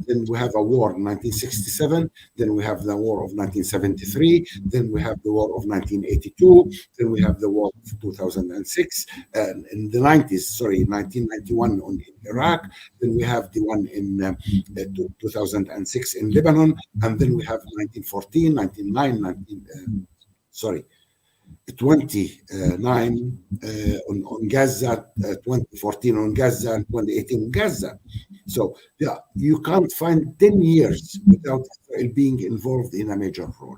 Then we have a war in 1967. Then we have the war of 1973. Then we have the war of 1982. Then we have the war of 2006. In the 90s, 1991 in Iraq. Then we have the one in 2006 in Lebanon. And then we have 1914, 1999, 29 on Gaza, 2014 on Gaza, and 2018 on Gaza. So yeah, you can't find 10 years without Israel being involved in a major role.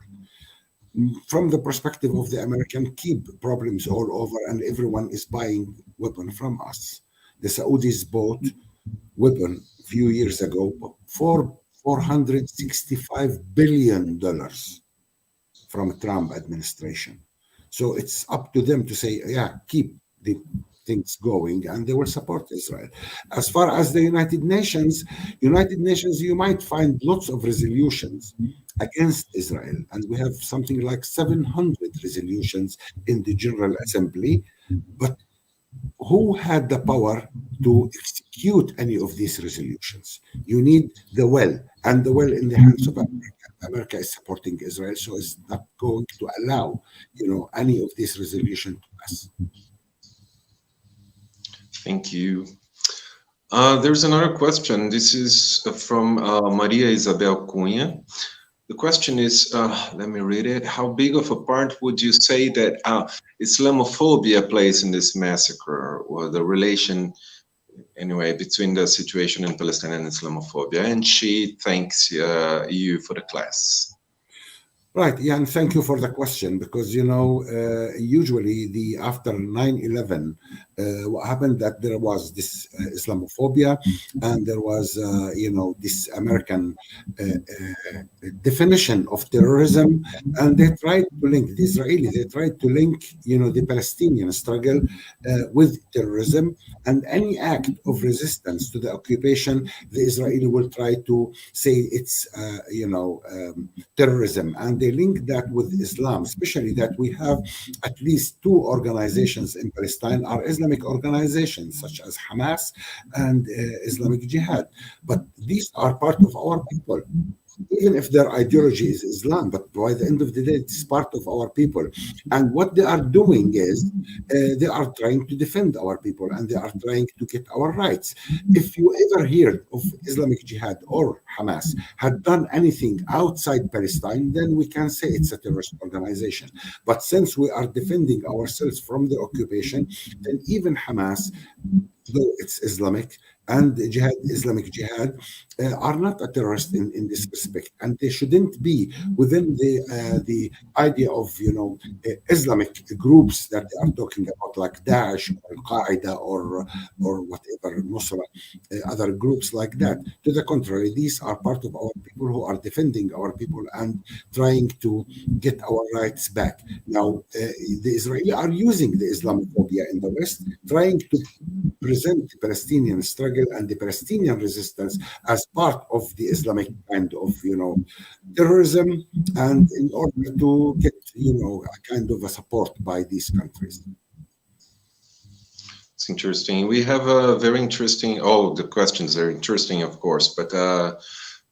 From the perspective of the American, keep problems all over, and everyone is buying weapons from us. The Saudis bought weapon a few years ago for $465 billion from Trump administration. So it's up to them to say, yeah, keep the things going, and they will support Israel. As far as the United Nations, you might find lots of resolutions against Israel, and we have something like 700 resolutions in the General Assembly, but who had the power to execute any of these resolutions? You need the will, and the will in the hands of America. America is supporting Israel, so it's not going to allow, any of these resolutions to pass. Thank you. There's another question. This is from Maria Isabel Cunha. The question is, let me read it. How big of a part would you say that Islamophobia plays in this massacre, or the relation, anyway, between the situation in Palestine and Islamophobia? And she thanks you for the class. Right, yeah, and thank you for the question, because, usually after 9/11, what happened that there was this Islamophobia, and there was, this American definition of terrorism, and they tried to link the Israelis, the Palestinian struggle with terrorism, and any act of resistance to the occupation, the Israeli will try to say it's, terrorism, and they link that with Islam, especially that we have at least two organizations in Palestine are Islamic organizations such as Hamas and Islamic Jihad. But these are part of our people, even if their ideology is Islam, but by the end of the day, it's part of our people. And what they are doing is they are trying to defend our people, and they are trying to get our rights. If you ever heard of Islamic Jihad or Hamas had done anything outside Palestine, then we can say it's a terrorist organization. But since we are defending ourselves from the occupation, then even Hamas, though it's Islamic, and Islamic Jihad are not a terrorist in this respect, and they shouldn't be within the idea of Islamic groups that they are talking about, like Daesh or Al-Qaeda or whatever, Nusra, other groups like that. To the contrary, these are part of our people who are defending our people and trying to get our rights back. Now, the Israelis are using the Islamophobia in the West, trying to present the Palestinian struggle and the Palestinian resistance as part of the Islamic kind of, terrorism, and in order to get, a kind of a support by these countries. It's interesting. We have a very interesting, the questions are interesting, of course, but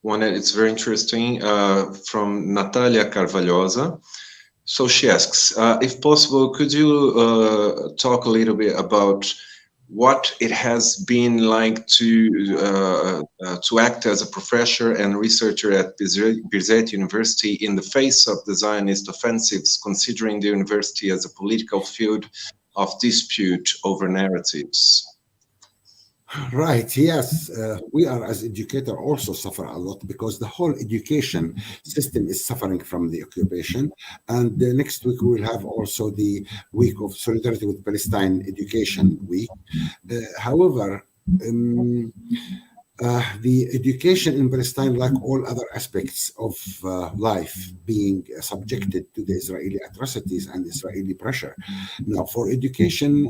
one that it's very interesting from Natalia Carvalhosa. So she asks, if possible, could you talk a little bit about what it has been like to act as a professor and researcher at Birzeit University in the face of the Zionist offensives, considering the university as a political field of dispute over narratives? Right, yes. We are, as educators, also suffer a lot because the whole education system is suffering from the occupation. And next week we will have also the week of solidarity with Palestine Education Week. However, the education in Palestine, like all other aspects of life, being subjected to the Israeli atrocities and Israeli pressure. Now, for education,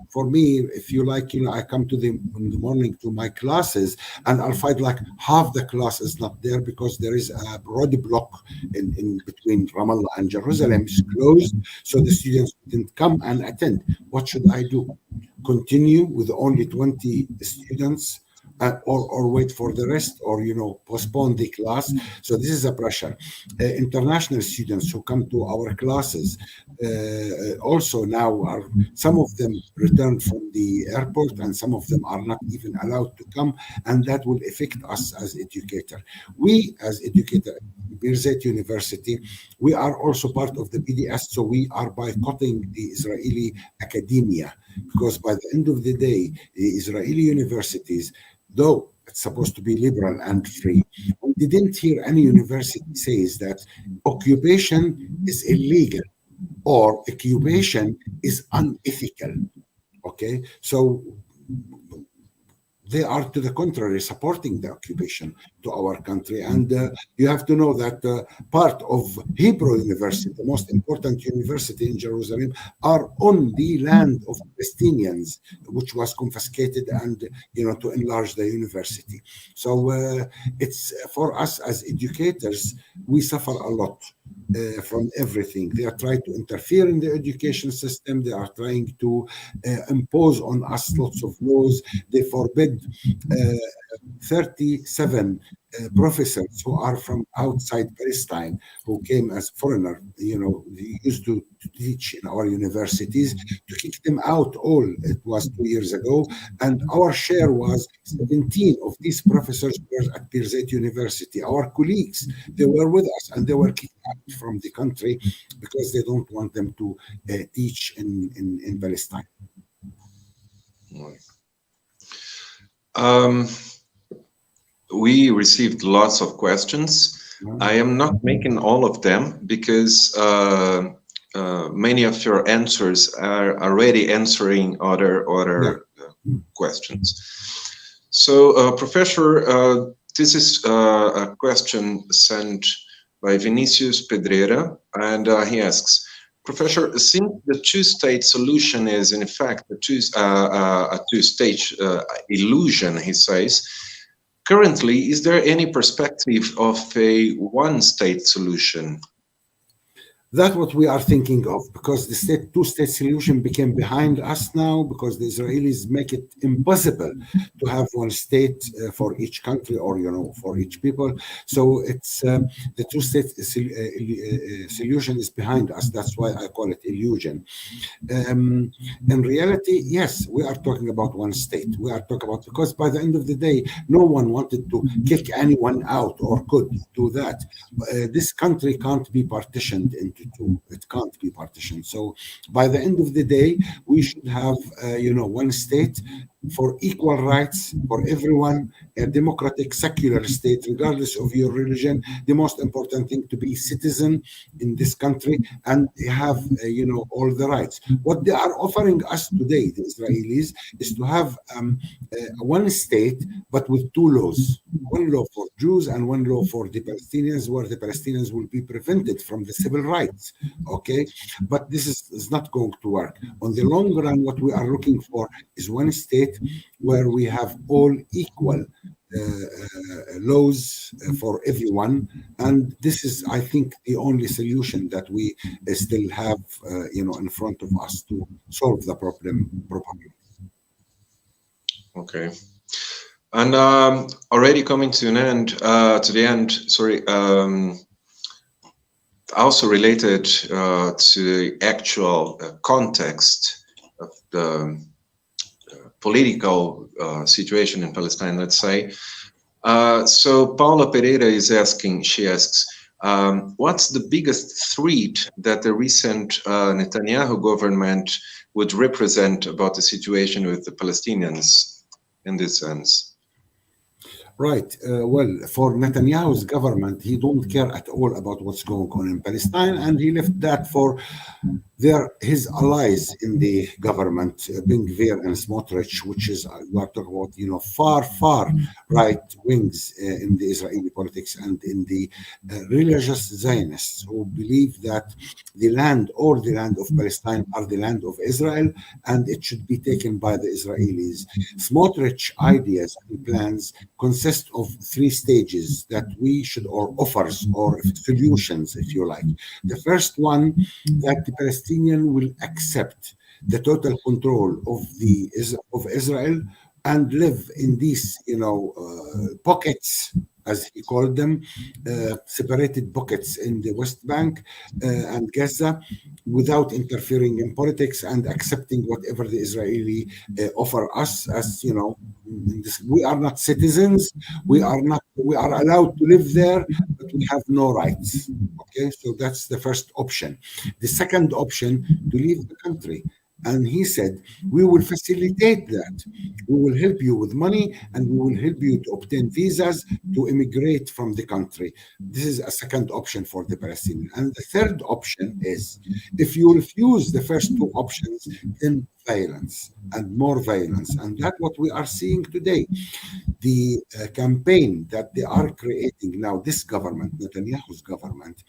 for me, if you like, I come in the morning to my classes, and I'll find like half the class is not there because there is a roadblock in between Ramallah and Jerusalem. It's closed, so the students didn't come and attend. What should I do? Continue with only 20 students, or wait for the rest, or postpone the class. So this is a pressure. International students who come to our classes also now are, some of them returned from the airport, and some of them are not even allowed to come, and that will affect us as educators. We as educators at Birzeit University, we are also part of the BDS, so we are boycotting the Israeli academia, because by the end of the day, the Israeli universities, though it's supposed to be liberal and free, we didn't hear any university says that occupation is illegal or occupation is unethical. Okay, so they are, to the contrary, supporting the occupation to our country. And you have to know that part of Hebrew University, the most important university in Jerusalem, are on the land of Palestinians, which was confiscated, and to enlarge the university. So it's, for us as educators, we suffer a lot from everything. They are trying to interfere in the education system. They are trying to impose on us lots of laws. They forbid 37 professors who are from outside Palestine, who came as foreigner, they used to teach in our universities, to kick them out all. It was 2 years ago, and our share was 17 of these professors were at Birzeit University. Our colleagues, they were with us, and they were kicked out from the country because they don't want them to teach in Palestine. We received lots of questions. I am not making all of them because many of your answers are already answering other questions. So, Professor, this is a question sent by Vinicius Pedreira, and he asks, Professor, since the two-state solution is in fact a two-state illusion, he says, currently, is there any perspective of a one-state solution? That's what we are thinking of, because the two-state solution became behind us now, because the Israelis make it impossible to have one state for each country, or for each people. So it's the two-state solution is behind us. That's why I call it illusion. In reality, yes, we are talking about one state. We are talking about, because by the end of the day, no one wanted to kick anyone out or could do that. This country can't be partitioned into two. It can't be partitioned. So by the end of the day, we should have one state for equal rights for everyone, a democratic secular state, regardless of your religion. The most important thing to be citizen in this country and have all the rights. What they are offering us today, the Israelis, is to have one state but with two laws, one law for Jews and one law for the Palestinians, where the Palestinians will be prevented from the civil rights. Okay, but this is not going to work. On the long run, what we are looking for is one state where we have all equal laws for everyone, and this is, I think, the only solution that we still have in front of us to solve the problem properly. Okay, and already coming to an end, sorry, also related to the actual context of the political situation in Palestine, let's say. So Paula Pereira is asking, she asks, what's the biggest threat that the recent Netanyahu government would represent about the situation with the Palestinians in this sense? Right. Well, for Netanyahu's government, he don't care at all about what's going on in Palestine, and he left that for his allies in the government, Ben-Gvir and Smotrich, which is, we are talking about, far right wings in the Israeli politics, and in the religious Zionists who believe that the land of Palestine are the land of Israel, and it should be taken by the Israelis. Smotrich ideas and plans consist of 3 stages that we should, or offers, or solutions, if you like. The first one, that the Palestinian will accept the total control of Israel and live in these, pockets, as he called them, separated pockets in the West Bank and Gaza, without interfering in politics and accepting whatever the Israeli offer us. As we are not citizens. We are allowed to live there, but we have no rights. Okay, so that's the first option. The second option, to leave the country. And he said, we will facilitate that. We will help you with money, and we will help you to obtain visas to immigrate from the country. This is a second option for the Palestinians. And the third option is, if you refuse the first two options, then violence and more violence. And that's what we are seeing today. The campaign that they are creating now, this government, Netanyahu's government,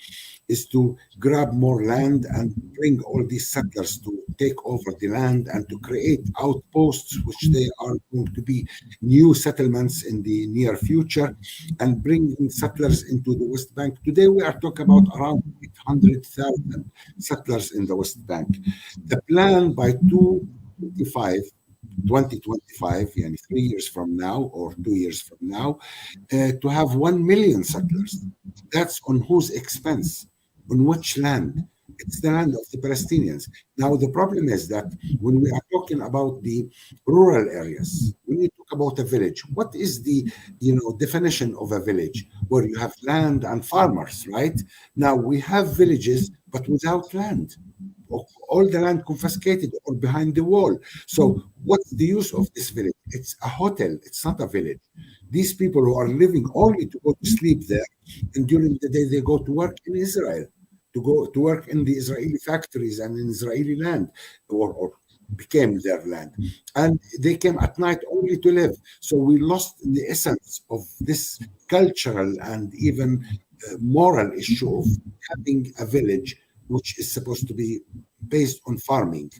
is to grab more land and bring all these settlers to take over the land and to create outposts, which they are going to be new settlements in the near future, and bringing settlers into the West Bank. Today, we are talking about around 800,000 settlers in the West Bank. The plan by 2025, 3 years from now or 2 years from now, to have 1 million settlers. That's on whose expense? On which land? It's the land of the Palestinians. Now, the problem is that when we are talking about the rural areas, when we talk about a village, what is the definition of a village? Where you have land and farmers, right? Now, we have villages, but without land. All the land confiscated or behind the wall. So what's the use of this village? It's a hotel. It's not a village. These people who are living only to go to sleep there, and during the day they go to work in Israel, to go to work in the Israeli factories and in Israeli land, or became their land. And they came at night only to live. So we lost the essence of this cultural and even moral issue of having a village which is supposed to be based on farming,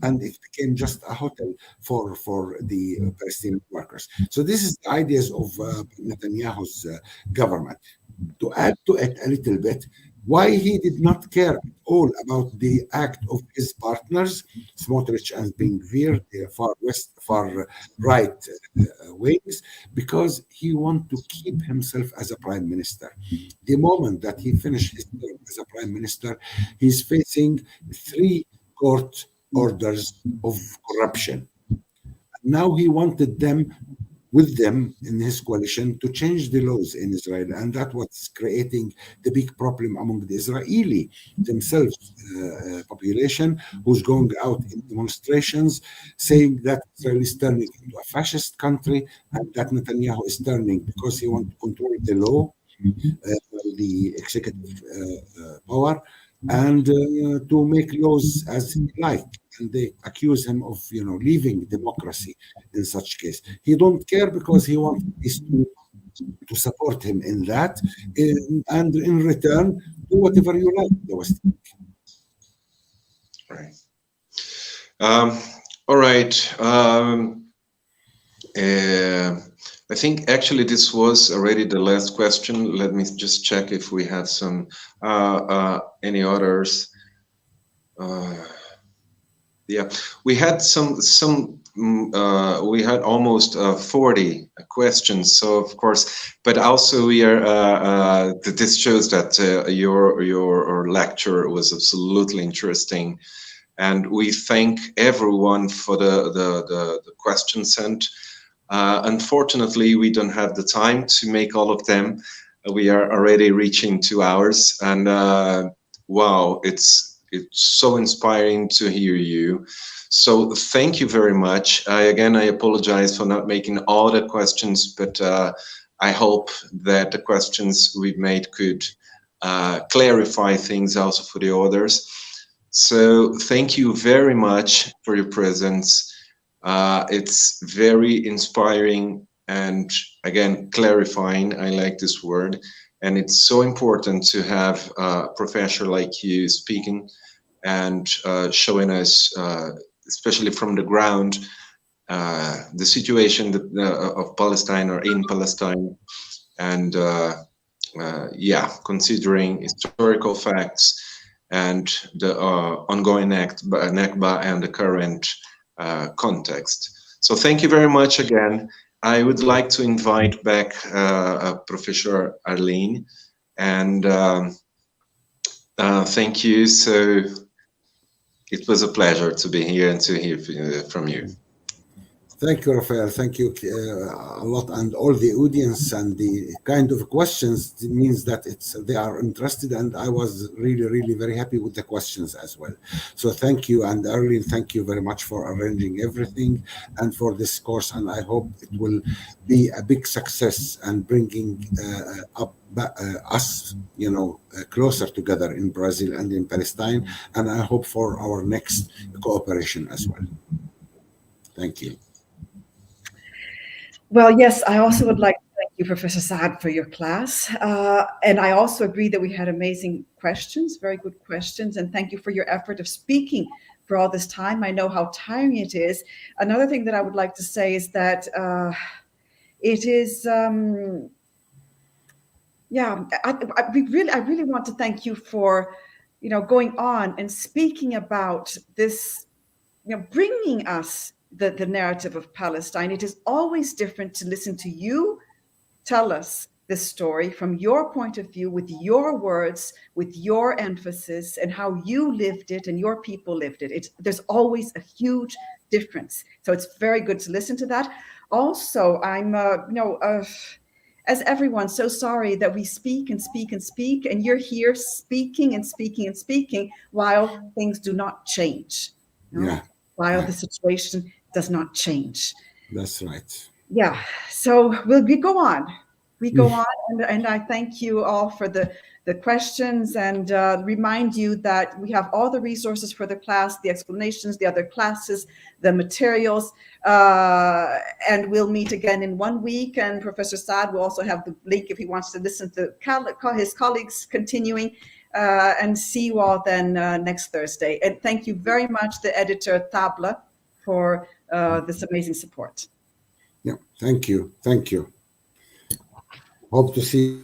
and it became just a hotel for the Palestinian workers. So this is the ideas of Netanyahu's government. To add to it a little bit, why he did not care at all about the act of his partners, Smotrich and Ben-Gvir, the far right wings, because he wanted to keep himself as a prime minister. The moment that he finished his term as a prime minister, he's facing 3 court orders of corruption. Now he wanted them with them in his coalition to change the laws in Israel, and that's what's creating the big problem among the Israeli themselves population, who's going out in demonstrations saying that Israel is turning into a fascist country, and that Netanyahu is turning because he wants to control the law, the executive power, and to make laws as he likes. And they accuse him of, leaving democracy in such case. He don't care because he wants to support him in that, and in return, do whatever you like. The West. Right. All right. I think actually this was already the last question. Let me just check if we have some any others. Yeah, we had we had almost 40 questions. So of course, but also we are. This shows that your lecture was absolutely interesting, and we thank everyone for the questions sent. Unfortunately, we don't have the time to make all of them. We are already reaching 2 hours, and wow, it's so inspiring to hear you. So thank you very much. I apologize for not making all the questions, but I hope that the questions we've made could clarify things also for the others. So thank you very much for your presence. It's very inspiring and, again, clarifying. I like this word. And it's so important to have a professor like you speaking and showing us, especially from the ground, the situation of Palestine or in Palestine, and considering historical facts and the ongoing Nakba and the current context. So thank you very much again. I would like to invite back Professor Arlene, and thank you. So it was a pleasure to be here and to hear from you. Thank you, Rafael. Thank you a lot, and all the audience, and the kind of questions means that they are interested, and I was really very happy with the questions as well. So thank you, and Arlene, thank you very much for arranging everything and for this course, and I hope it will be a big success and bringing up us, closer together in Brazil and in Palestine, and I hope for our next cooperation as well. Thank you. Well, yes, I also would like to thank you, Professor Saad, for your class. And I also agree that we had amazing questions, very good questions. And thank you for your effort of speaking for all this time. I know how tiring it is. Another thing that I would like to say is that it is, I really want to thank you for, going on and speaking about this, bringing us the narrative of Palestine. It is always different to listen to you tell us this story from your point of view, with your words, with your emphasis, and how you lived it and your people lived it. There's always a huge difference. So it's very good to listen to that. Also, I'm, as everyone, so sorry that we speak and speak and speak, and you're here speaking and speaking and speaking while things do not change. While the situation does not change. That's right. Yeah. So we go on. We go on, and I thank you all for the questions, and remind you that we have all the resources for the class, the explanations, the other classes, the materials, and we'll meet again in 1 week. And Professor Saad will also have the link if he wants to listen to his colleagues continuing. And see you all then next Thursday. And thank you very much, the editor Tabla, for this amazing support. Yeah, thank you. Thank you. Hope to see